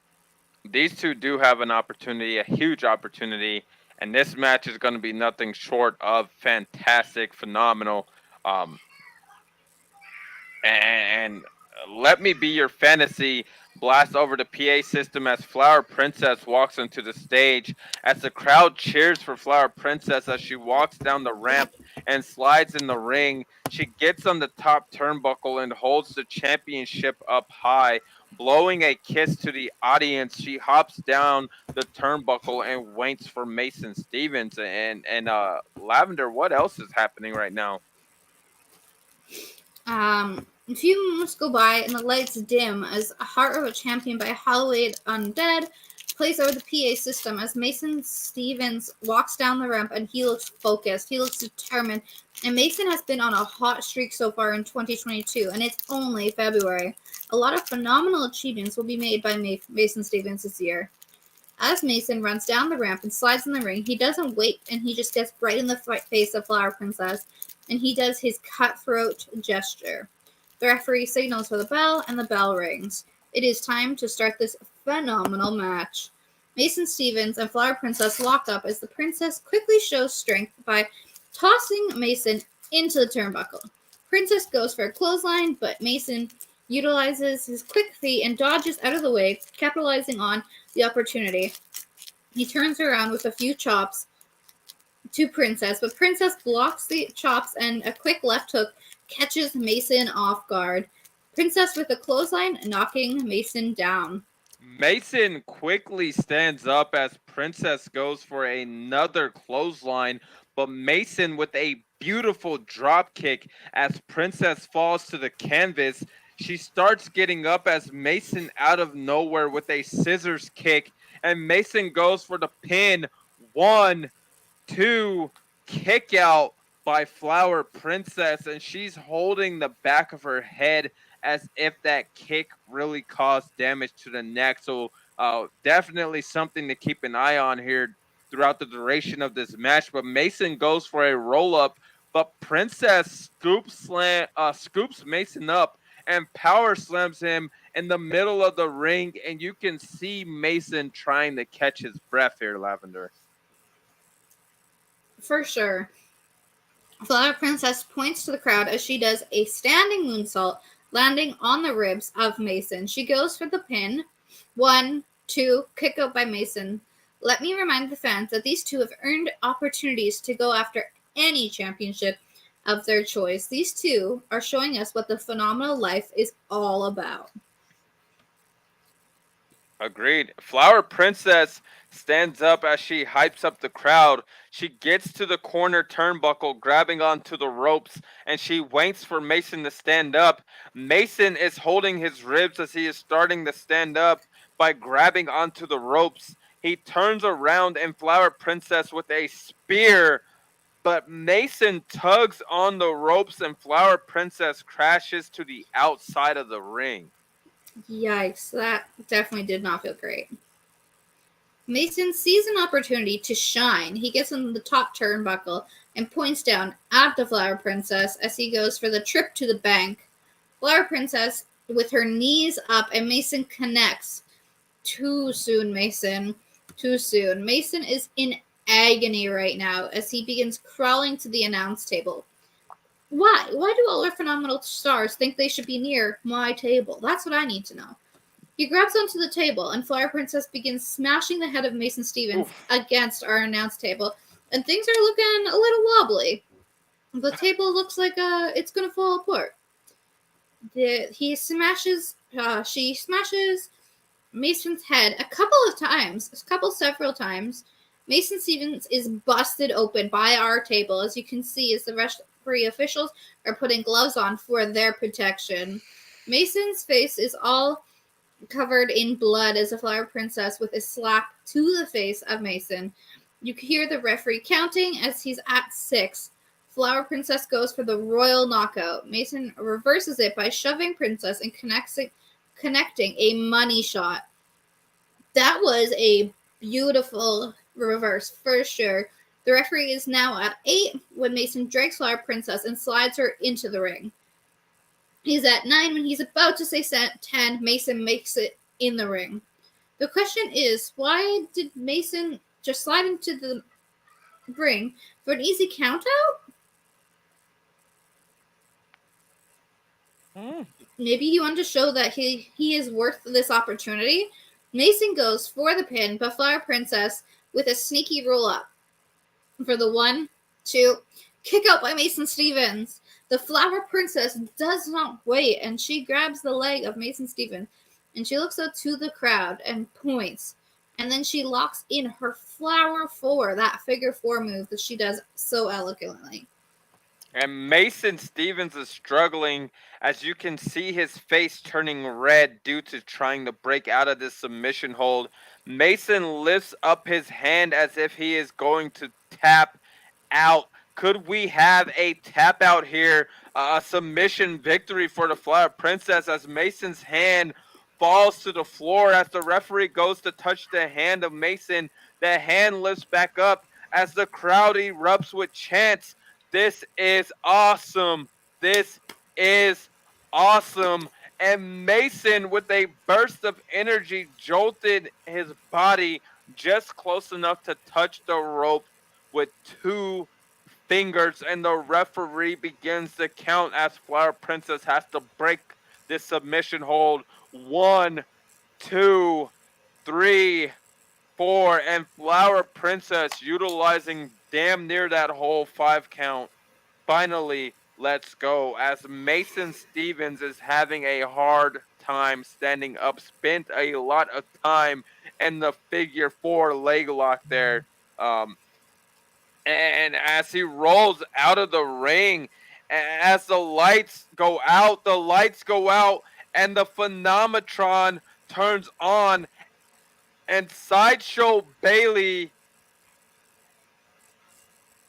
these two do have an opportunity, a huge opportunity. And this match is going to be nothing short of fantastic, phenomenal. Um, and let me be your fantasy. Blast over the PA system as Flower Princess walks onto the stage. As the crowd cheers for Flower Princess as she walks down the ramp and slides in the ring, she gets on the top turnbuckle and holds the championship up high. Blowing a kiss to the audience, she hops down the turnbuckle and waits for Mason Stevens. And Lavender, what else is happening right now? A few moments go by and the lights dim as Heart of a Champion by Halloween Undead plays over the PA system as Mason Stevens walks down the ramp and he looks focused. He looks determined. And Mason has been on a hot streak so far in 2022, and it's only February. A lot of phenomenal achievements will be made by Mason Stevens this year. As Mason runs down the ramp and slides in the ring, he doesn't wait and he just gets right in the face of Flower Princess and he does his cutthroat gesture. The referee signals for the bell and the bell rings. It is time to start this phenomenal match. Mason Stevens and Flower Princess lock up as the princess quickly shows strength by tossing Mason into the turnbuckle. Princess goes for a clothesline, but Mason utilizes his quick feet and dodges out of the way, capitalizing on the opportunity. He turns around with a few chops, to Princess, but Princess blocks the chops and a quick left hook catches Mason off guard. Princess with a clothesline, knocking Mason down. Mason quickly stands up as Princess goes for another clothesline, but Mason with a beautiful drop kick as Princess falls to the canvas. She starts getting up as Mason out of nowhere with a scissors kick, and Mason goes for the pin. 1, 2, kick out by Flower Princess, and she's holding the back of her head as if that kick really caused damage to the neck. So definitely something to keep an eye on here throughout the duration of this match. But Mason goes for a roll up, but Princess scoops Mason up and power slams him in the middle of the ring, and you can see Mason trying to catch his breath here, Lavender. For sure. Flower Princess points to the crowd as she does a standing moonsault, landing on the ribs of Mason. She goes for the pin. 1, 2, kick out by Mason. Let me remind the fans that these two have earned opportunities to go after any championship of their choice. These two are showing us what the phenomenal life is all about. Agreed. Flower Princess stands up as she hypes up the crowd. She gets to the corner turnbuckle, grabbing onto the ropes, and she waits for Mason to stand up. Mason is holding his ribs as he is starting to stand up by grabbing onto the ropes. He turns around and Flower Princess with a spear, but Mason tugs on the ropes and Flower Princess crashes to the outside of the ring. Yikes, that definitely did not feel great. Mason sees an opportunity to shine. He gets on the top turnbuckle and points down at the Flower Princess as he goes for the trip to the bank. Flower Princess with her knees up and Mason connects. Too soon, Mason. Too soon. Mason is in agony right now as he begins crawling to the announce table. Why? Why do all our phenomenal stars think they should be near my table? That's what I need to know. He grabs onto the table, and Flower Princess begins smashing the head of Mason Stevens against our announce table, and things are looking a little wobbly. The table looks like it's gonna fall apart. She smashes Mason's head several times. Mason Stevens is busted open by our table, as you can see, as the referee officials are putting gloves on for their protection. Mason's face is all covered in blood as a Flower Princess with a slap to the face of Mason. You can hear the referee counting as he's at 6. Flower Princess goes for the royal knockout. Mason reverses it by shoving Princess and connecting a money shot. That was a beautiful reverse for sure. The referee is now at 8 when Mason drags Flower Princess and slides her into the ring. He's at 9 when he's about to say 10. Mason makes it in the ring. The question is, why did Mason just slide into the ring for an easy count out? Maybe he wanted to show that he is worth this opportunity. Mason goes for the pin, but Flower Princess with a sneaky roll up for the 1, 2, kick out by Mason Stevens. The Flower Princess does not wait, and she grabs the leg of Mason Stevens, and she looks out to the crowd and points. And then she locks in her Flower 4, that figure 4 move that she does so elegantly. And Mason Stevens is struggling, as you can see his face turning red due to trying to break out of this submission hold. Mason lifts up his hand as if he is going to tap out. Could we have a tap out here? A submission victory for the Flower Princess as Mason's hand falls to the floor as the referee goes to touch the hand of Mason. The hand lifts back up as the crowd erupts with chants. This is awesome. This is awesome. And Mason, with a burst of energy, jolted his body just close enough to touch the rope with 2 fingers, and the referee begins to count as Flower Princess has to break this submission hold. 1, 2, 3, 4, and Flower Princess, utilizing damn near that whole 5 count. Finally, let's go. As Mason Stevens is having a hard time standing up, spent a lot of time in the figure four leg lock there. Um, and as he rolls out of the ring, as the lights go out, and the Phenometron turns on, and Sideshow Bailey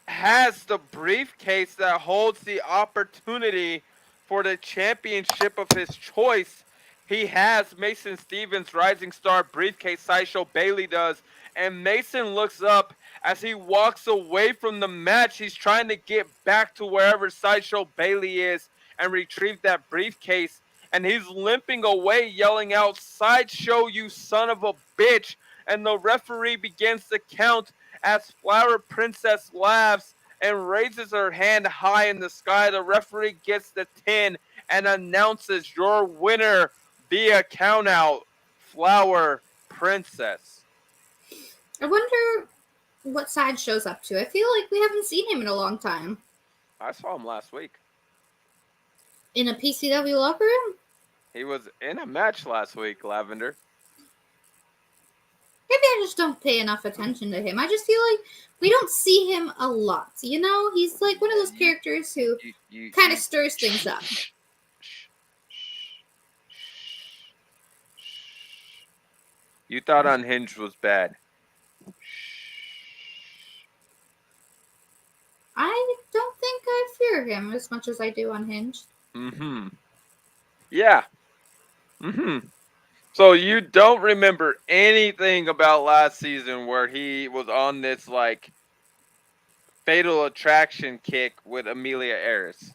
has the briefcase that holds the opportunity for the championship of his choice. He has Mason Stevens' Rising Star briefcase, Sideshow Bailey does, and Mason looks up as he walks away from the match. He's trying to get back to wherever Sideshow Bailey is and retrieve that briefcase, and he's limping away, yelling out, "Sideshow, you son of a bitch!" And the referee begins to count as Flower Princess laughs and raises her hand high in the sky. The referee gets the 10 and announces your winner via countout, Flower Princess. I wonder what side shows up to. I feel like we haven't seen him in a long time. I saw him last week. In a PCW locker room? He was in a match last week, Lavender. Maybe I just don't pay enough attention to him. I just feel like we don't see him a lot. You know, he's like one of those characters who kind of stirs things up. You thought Unhinged was bad. I don't think I fear him as much as I do Unhinged. Mm-hmm. Yeah. Mm-hmm. So you don't remember anything about last season where he was on this like fatal attraction kick with Amelia Eris,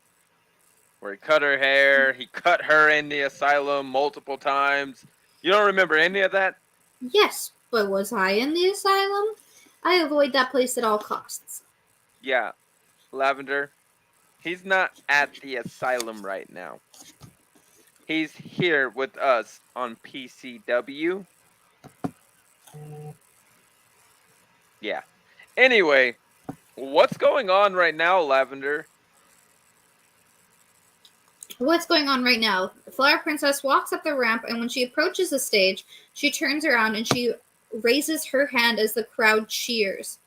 where he cut her hair, he cut her in the asylum multiple times. You don't remember any of that? Yes, but was I in the asylum? I avoid that place at all costs. Yeah, Lavender. He's not at the asylum right now. He's here with us on PCW. Yeah. Anyway, what's going on right now, Lavender? What's going on right now? The Flower Princess walks up the ramp, and when she approaches the stage, she turns around and she raises her hand as the crowd cheers.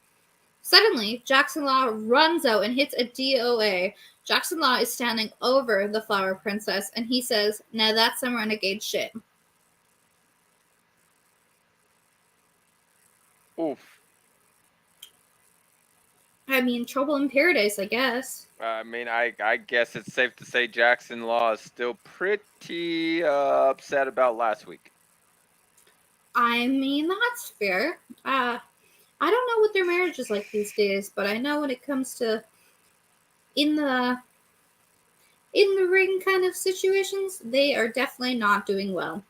Suddenly, Jackson Law runs out and hits a DOA. Jackson Law is standing over the Flower Princess, and he says, "Now that's some renegade shit." Oof. I mean, trouble in paradise, I guess. I mean, I guess it's safe to say Jackson Law is still pretty upset about last week. I mean, that's fair. I don't know what their marriage is like these days, but I know when it comes to in the ring kind of situations, they are definitely not doing well.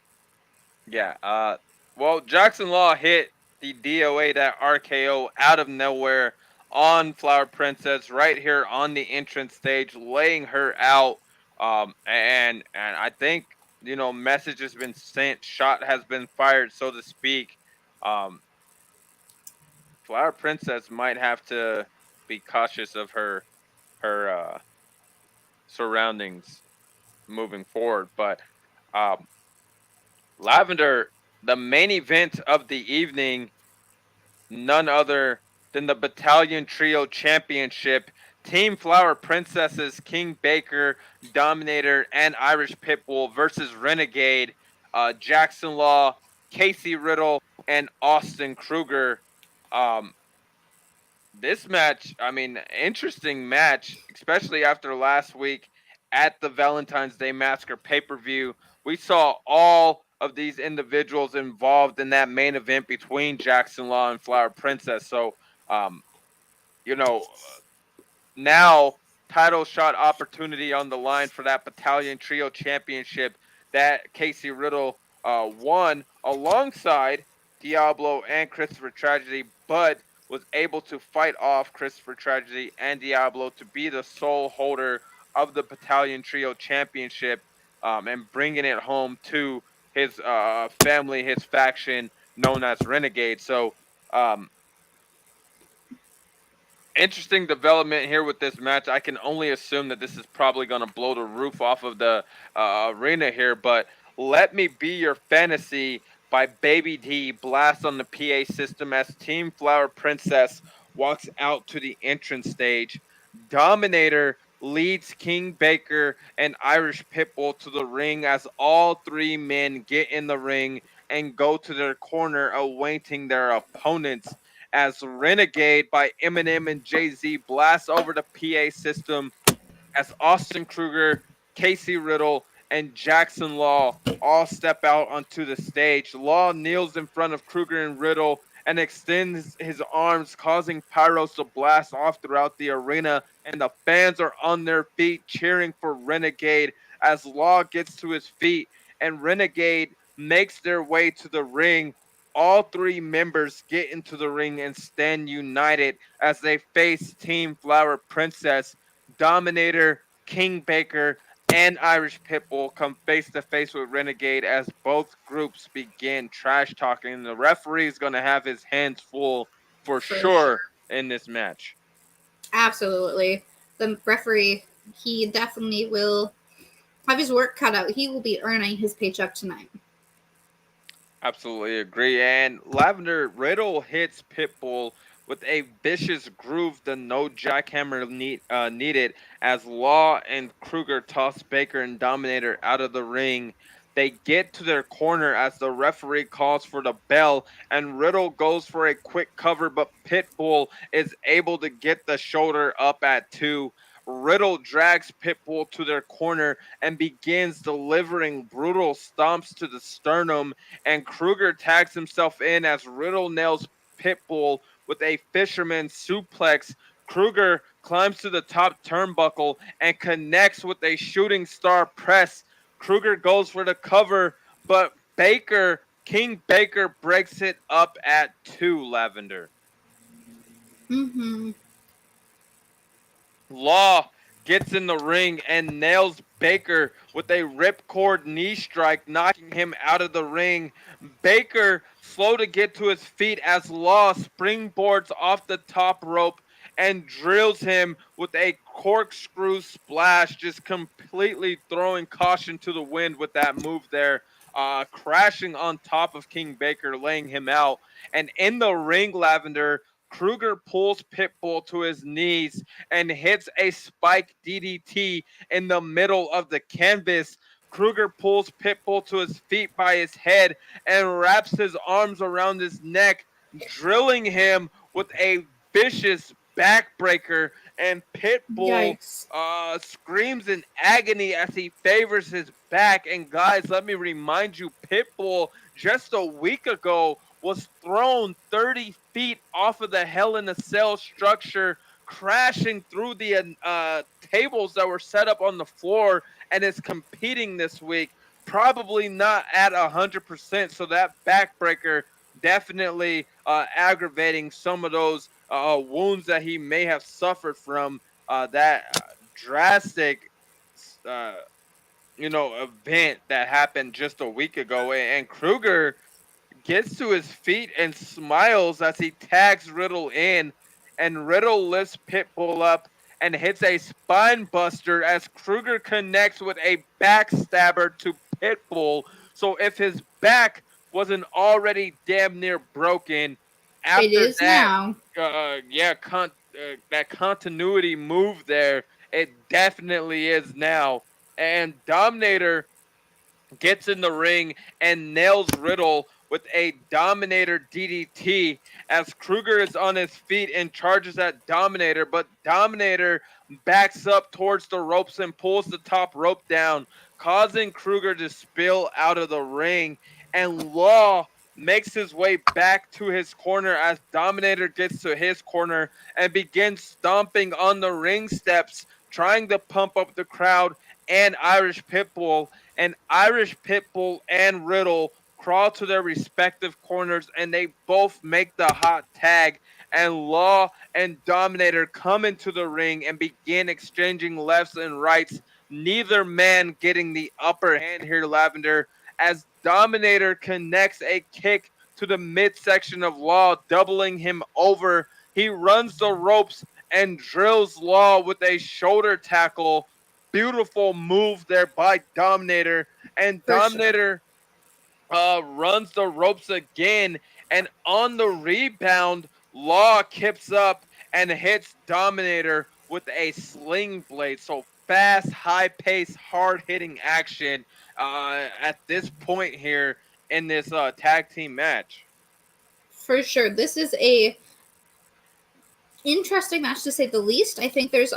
Yeah. Well, Jackson Law hit the DOA, that RKO, out of nowhere on Flower Princess right here on the entrance stage, laying her out. And I think message has been sent, shot has been fired, so to speak. Flower Princess might have to be cautious of her surroundings moving forward. But um, Lavender, the main event of the evening, none other than the Battalion Trio Championship. Team Flower Princesses, King Baker, Dominator, and Irish Pitbull versus Renegade, Jackson Law, Casey Riddle, and Austin Kruger. Um, this match, I mean, interesting match, especially after last week at the Valentine's Day Massacre pay-per-view. We saw all of these individuals involved in that main event between Jackson Law and Flower Princess. So, um, you know, now title shot opportunity on the line for that Battalion Trio Championship that Casey Riddle won alongside Diablo and Christopher Tragedy, but was able to fight off Christopher Tragedy and Diablo to be the sole holder of the Battalion Trio Championship, and bringing it home to his family, his faction known as Renegade. So, um, Interesting development here with this match. I can only assume that this is probably going to blow the roof off of the arena here, but Let Me Be Your Fantasy by Baby D blast on the PA system as Team Flower Princess walks out to the entrance stage. Dominator leads King Baker and Irish Pitbull to the ring as all three men get in the ring and go to their corner awaiting their opponents as Renegade by Eminem and Jay Z blast over the PA system as Austin Kruger, Casey Riddle, and Jackson Law all step out onto the stage. Law kneels in front of Kruger and Riddle and extends his arms, causing pyros to blast off throughout the arena, and the fans are on their feet cheering for Renegade as Law gets to his feet and Renegade makes their way to the ring. All three members get into the ring and stand united as they face Team Flower Princess. Dominator, King Baker, and Irish Pitbull come face to face with Renegade as both groups begin trash talking. The referee is going to have his hands full for For sure. sure in this match. Absolutely. The referee, he definitely will have his work cut out. He will be earning his paycheck tonight. Absolutely agree. And Lavender Riddle hits Pitbull with a vicious groove the no jackhammer needed as Law and Kruger toss Baker and Dominator out of the ring. They get to their corner as the referee calls for the bell, and Riddle goes for a quick cover, but Pitbull is able to get the shoulder up at 2. Riddle drags Pitbull to their corner and begins delivering brutal stomps to the sternum, and Kruger tags himself in as Riddle nails Pitbull with a fisherman suplex. Kruger climbs to the top turnbuckle and connects with a shooting star press. Kruger goes for the cover, but King Baker breaks it up at 2, Lavender. Mm-hmm. Law gets in the ring and nails Baker with a ripcord knee strike, knocking him out of the ring. Baker slow to get to his feet as Law springboards off the top rope and drills him with a corkscrew splash, just completely throwing caution to the wind with that move there. Crashing on top of King Baker, laying him out. And in the ring, Lavender, Kruger pulls Pitbull to his knees and hits a spike DDT in the middle of the canvas. Kruger pulls Pitbull to his feet by his head and wraps his arms around his neck, drilling him with a vicious backbreaker. And Pitbull Yikes. screams in agony as he favors his back. And guys, let me remind you, Pitbull just a week ago was thrown 30 feet off of the Hell in a Cell structure, crashing through the tables that were set up on the floor, and is competing this week. Probably not at 100%, so that backbreaker definitely aggravating some of those wounds that he may have suffered from that drastic uh, event that happened just a week ago. And Kruger gets to his feet and smiles as he tags Riddle in, and Riddle lifts Pitbull up and hits a spine buster as Kruger connects with a backstabber to Pitbull. So if his back wasn't already damn near broken It after is that, now. that continuity move there, it definitely is now. And Dominator gets in the ring and nails Riddle with a Dominator DDT as Kruger is on his feet and charges at Dominator, but Dominator backs up towards the ropes and pulls the top rope down, causing Kruger to spill out of the ring. And Law makes his way back to his corner as Dominator gets to his corner and begins stomping on the ring steps, trying to pump up the crowd and Irish Pitbull. And Irish Pitbull and Riddle crawl to their respective corners and they both make the hot tag. And Law and Dominator come into the ring and begin exchanging lefts and rights, neither man getting the upper hand here, Lavender, as Dominator connects a kick to the midsection of Law, doubling him over. He runs the ropes and drills Law with a shoulder tackle. Beautiful move there by Dominator. And For sure. Dominator runs the ropes again. And on the rebound, Law kips up and hits Dominator with a sling blade. So fast, high-paced, hard-hitting action at this point here in this tag team match. For sure. This is a interesting match to say the least. I think there's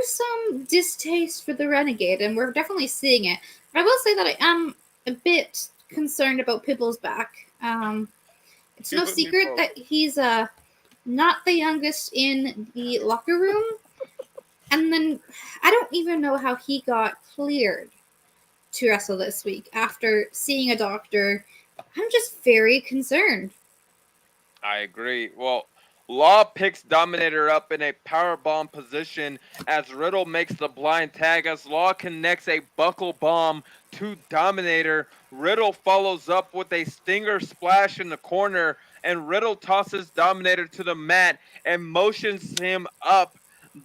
some distaste for the Renegade, and we're definitely seeing it. But I will say that I am a bit concerned about Pitbull's back. It's no secret that he's not the youngest in the locker room. And then I don't even know how he got cleared to wrestle this week after seeing a doctor. I'm just very concerned. I agree. Well, Law picks Dominator up in a powerbomb position as Riddle makes the blind tag as Law connects a buckle bomb to Dominator. Riddle follows up with a stinger splash in the corner, and Riddle tosses Dominator to the mat and motions him up.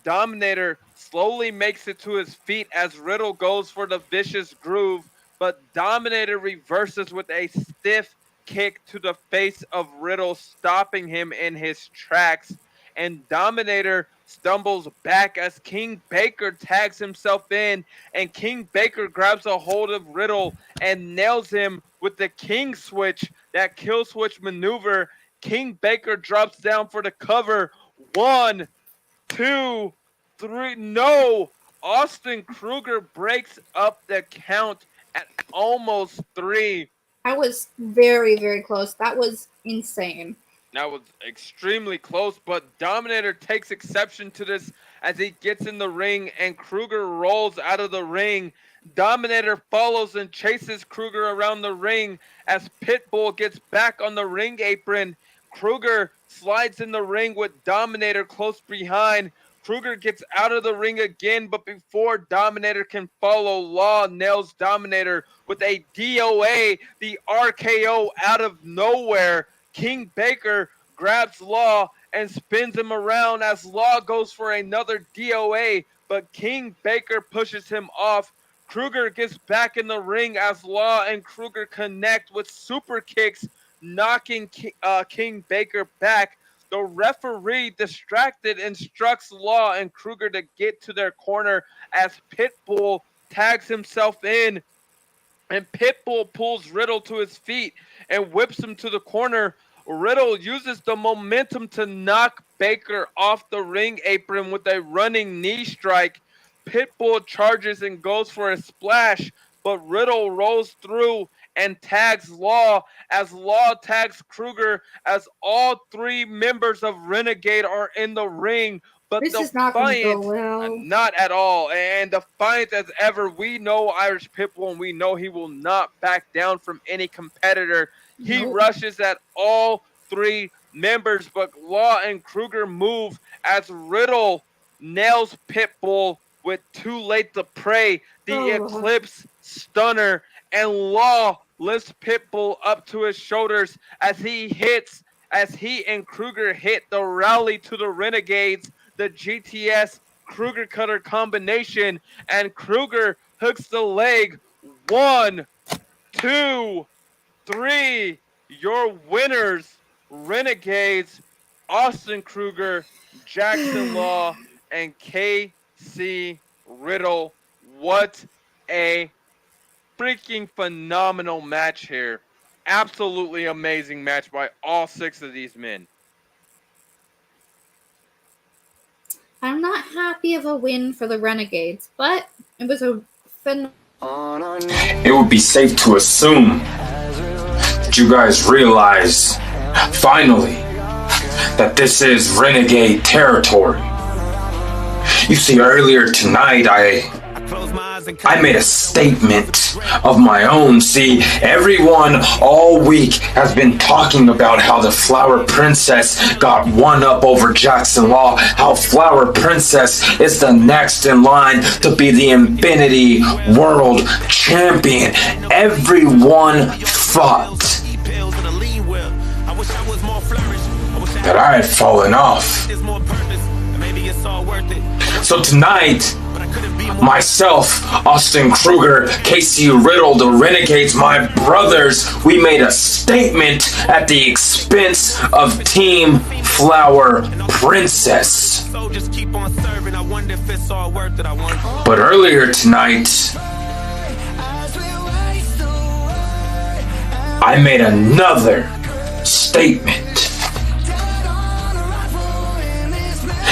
Dominator slowly makes it to his feet as Riddle goes for the vicious groove, but Dominator reverses with a stiff kick to the face of Riddle, stopping him in his tracks. And Dominator stumbles back as King Baker tags himself in, and King Baker grabs a hold of Riddle and nails him with the King Switch, that kill switch maneuver. King Baker drops down for the cover. 1, 2, 3. No! Austin Kruger breaks up the count at almost 3. I was very, very close. That was insane. That was extremely close, but Dominator takes exception to this as he gets in the ring and Kruger rolls out of the ring. Dominator follows and chases Kruger around the ring as Pitbull gets back on the ring apron. Kruger slides in the ring with Dominator close behind. Kruger gets out of the ring again, but before Dominator can follow, Law nails Dominator with a DOA, the RKO out of nowhere. King Baker grabs Law and spins him around as Law goes for another DOA, but King Baker pushes him off. Kruger gets back in the ring as Law and Kruger connect with super kicks, knocking King Baker back. The referee, distracted, instructs Law and Kruger to get to their corner as Pitbull tags himself in. And Pitbull pulls Riddle to his feet and whips him to the corner. Riddle uses the momentum to knock Baker off the ring apron with a running knee strike. Pitbull charges and goes for a splash, but Riddle rolls through and tags Law as Law tags Kruger as all 3 members of Renegade are in the ring. But this is not going to go well. Not at all. And defiant as ever, we know Irish Pitbull, and we know he will not back down from any competitor. He rushes at all 3 members, but Law and Kruger move as Riddle nails Pitbull with Too Late to Pray, the Eclipse Stunner, and Law lifts Pitbull up to his shoulders as he and Kruger hit the rally to the Renegades, the GTS Kruger Cutter combination, and Kruger hooks the leg. 1, 2, 3. Your winners, Renegades, Austin Kruger, Jackson Law, and KC Riddle. What a freaking phenomenal match here. Absolutely amazing match by all 6 of these men. I'm not happy of a win for the Renegades, but it was a It would be safe to assume that you guys realize, finally, that this is Renegade territory. You see, earlier tonight, I made a statement of my own. See, everyone all week has been talking about how the Flower Princess got one up over Jackson Law, how Flower Princess is the next in line to be the Infinity World Champion. Everyone thought that I had fallen off. So tonight, myself, Austin Kruger, Casey Riddle, the Renegades, my brothers, we made a statement at the expense of Team Flower Princess. But earlier tonight, I made another statement.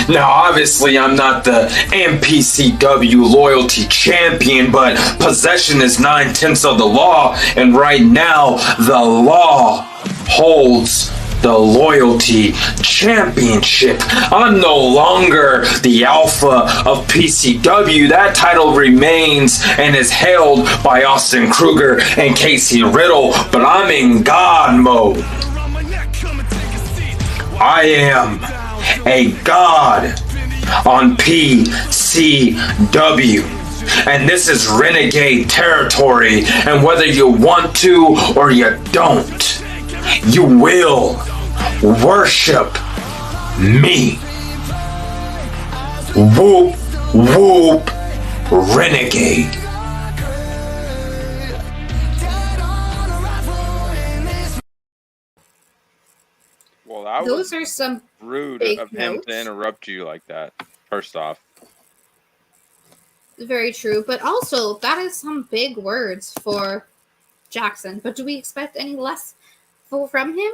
Now, obviously, I'm not the MPCW loyalty champion, but possession is 9/10 of the law, and right now, the law holds the loyalty championship. I'm no longer the alpha of PCW. That title remains and is held by Austin Kruger and Casey Riddle, but I'm in God mode. I am a god on PCW. And this is Renegade territory. And whether you want to or you don't, you will worship me. Whoop, whoop, Renegade. Well, that Those was are some rude big of him notes. to interrupt you like that. First off, very true, but also that is some big words for Jackson. But do we expect any less from him?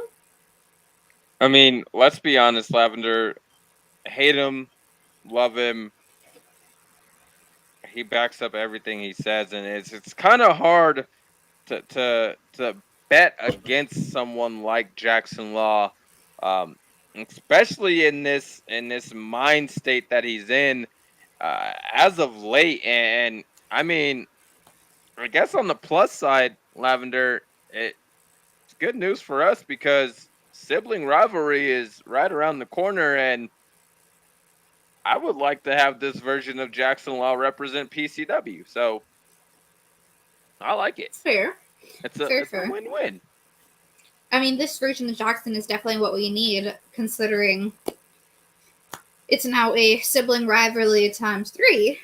I mean, let's be honest, Lavender. Hate him, love him. He backs up everything he says, and it's kind of hard to bet against someone like Jackson Law, especially in this mind state that he's in as of late. And I mean, I guess on the plus side, Lavender, it's good news for us because sibling rivalry is right around the corner, and I would like to have this version of Jackson Law represent PCW. So I like it. Fair. It's a win-win. I mean, this version of Jackson is definitely what we need, considering it's now a sibling rivalry times 3.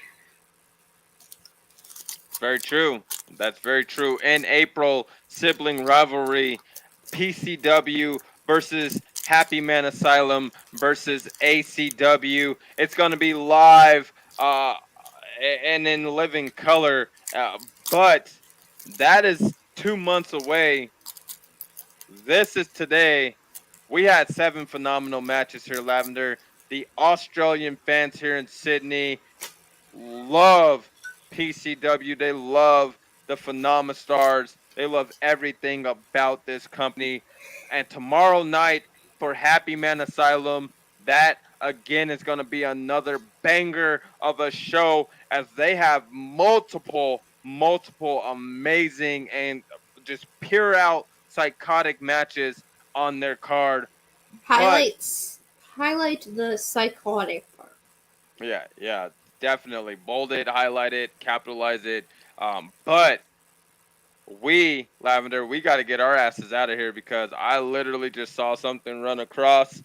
Very true. That's very true. In April, sibling rivalry, PCW versus Happy Man Asylum versus ACW. It's going to be live and in living color, but that is 2 months away. This is today. We had 7 phenomenal matches here, Lavender. The Australian fans here in Sydney love PCW. They love the Phenomenstars. They love everything about this company. And tomorrow night for Happy Man Asylum, that again is going to be another banger of a show as they have multiple amazing and just pure out psychotic matches on their card. Highlight the psychotic part. Yeah, definitely. Bold it, highlight it, capitalize it. But we, Lavender, we got to get our asses out of here because I literally just saw something run across,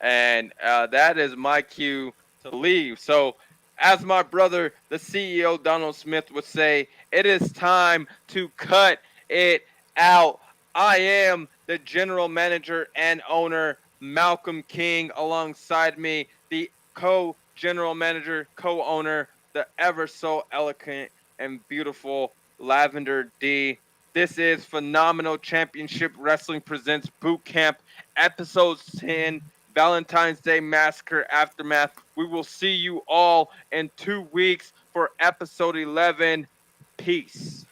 and that is my cue to leave. So, as my brother, the CEO Donald Smith would say, it is time to cut it out. I am the general manager and owner, Malcolm King, alongside me, the co-general manager, co-owner, the ever so eloquent and beautiful Lavender D. This is Phenomenal Championship Wrestling Presents Boot Camp, Episode 10, Valentine's Day Massacre Aftermath. We will see you all in 2 weeks for Episode 11. Peace.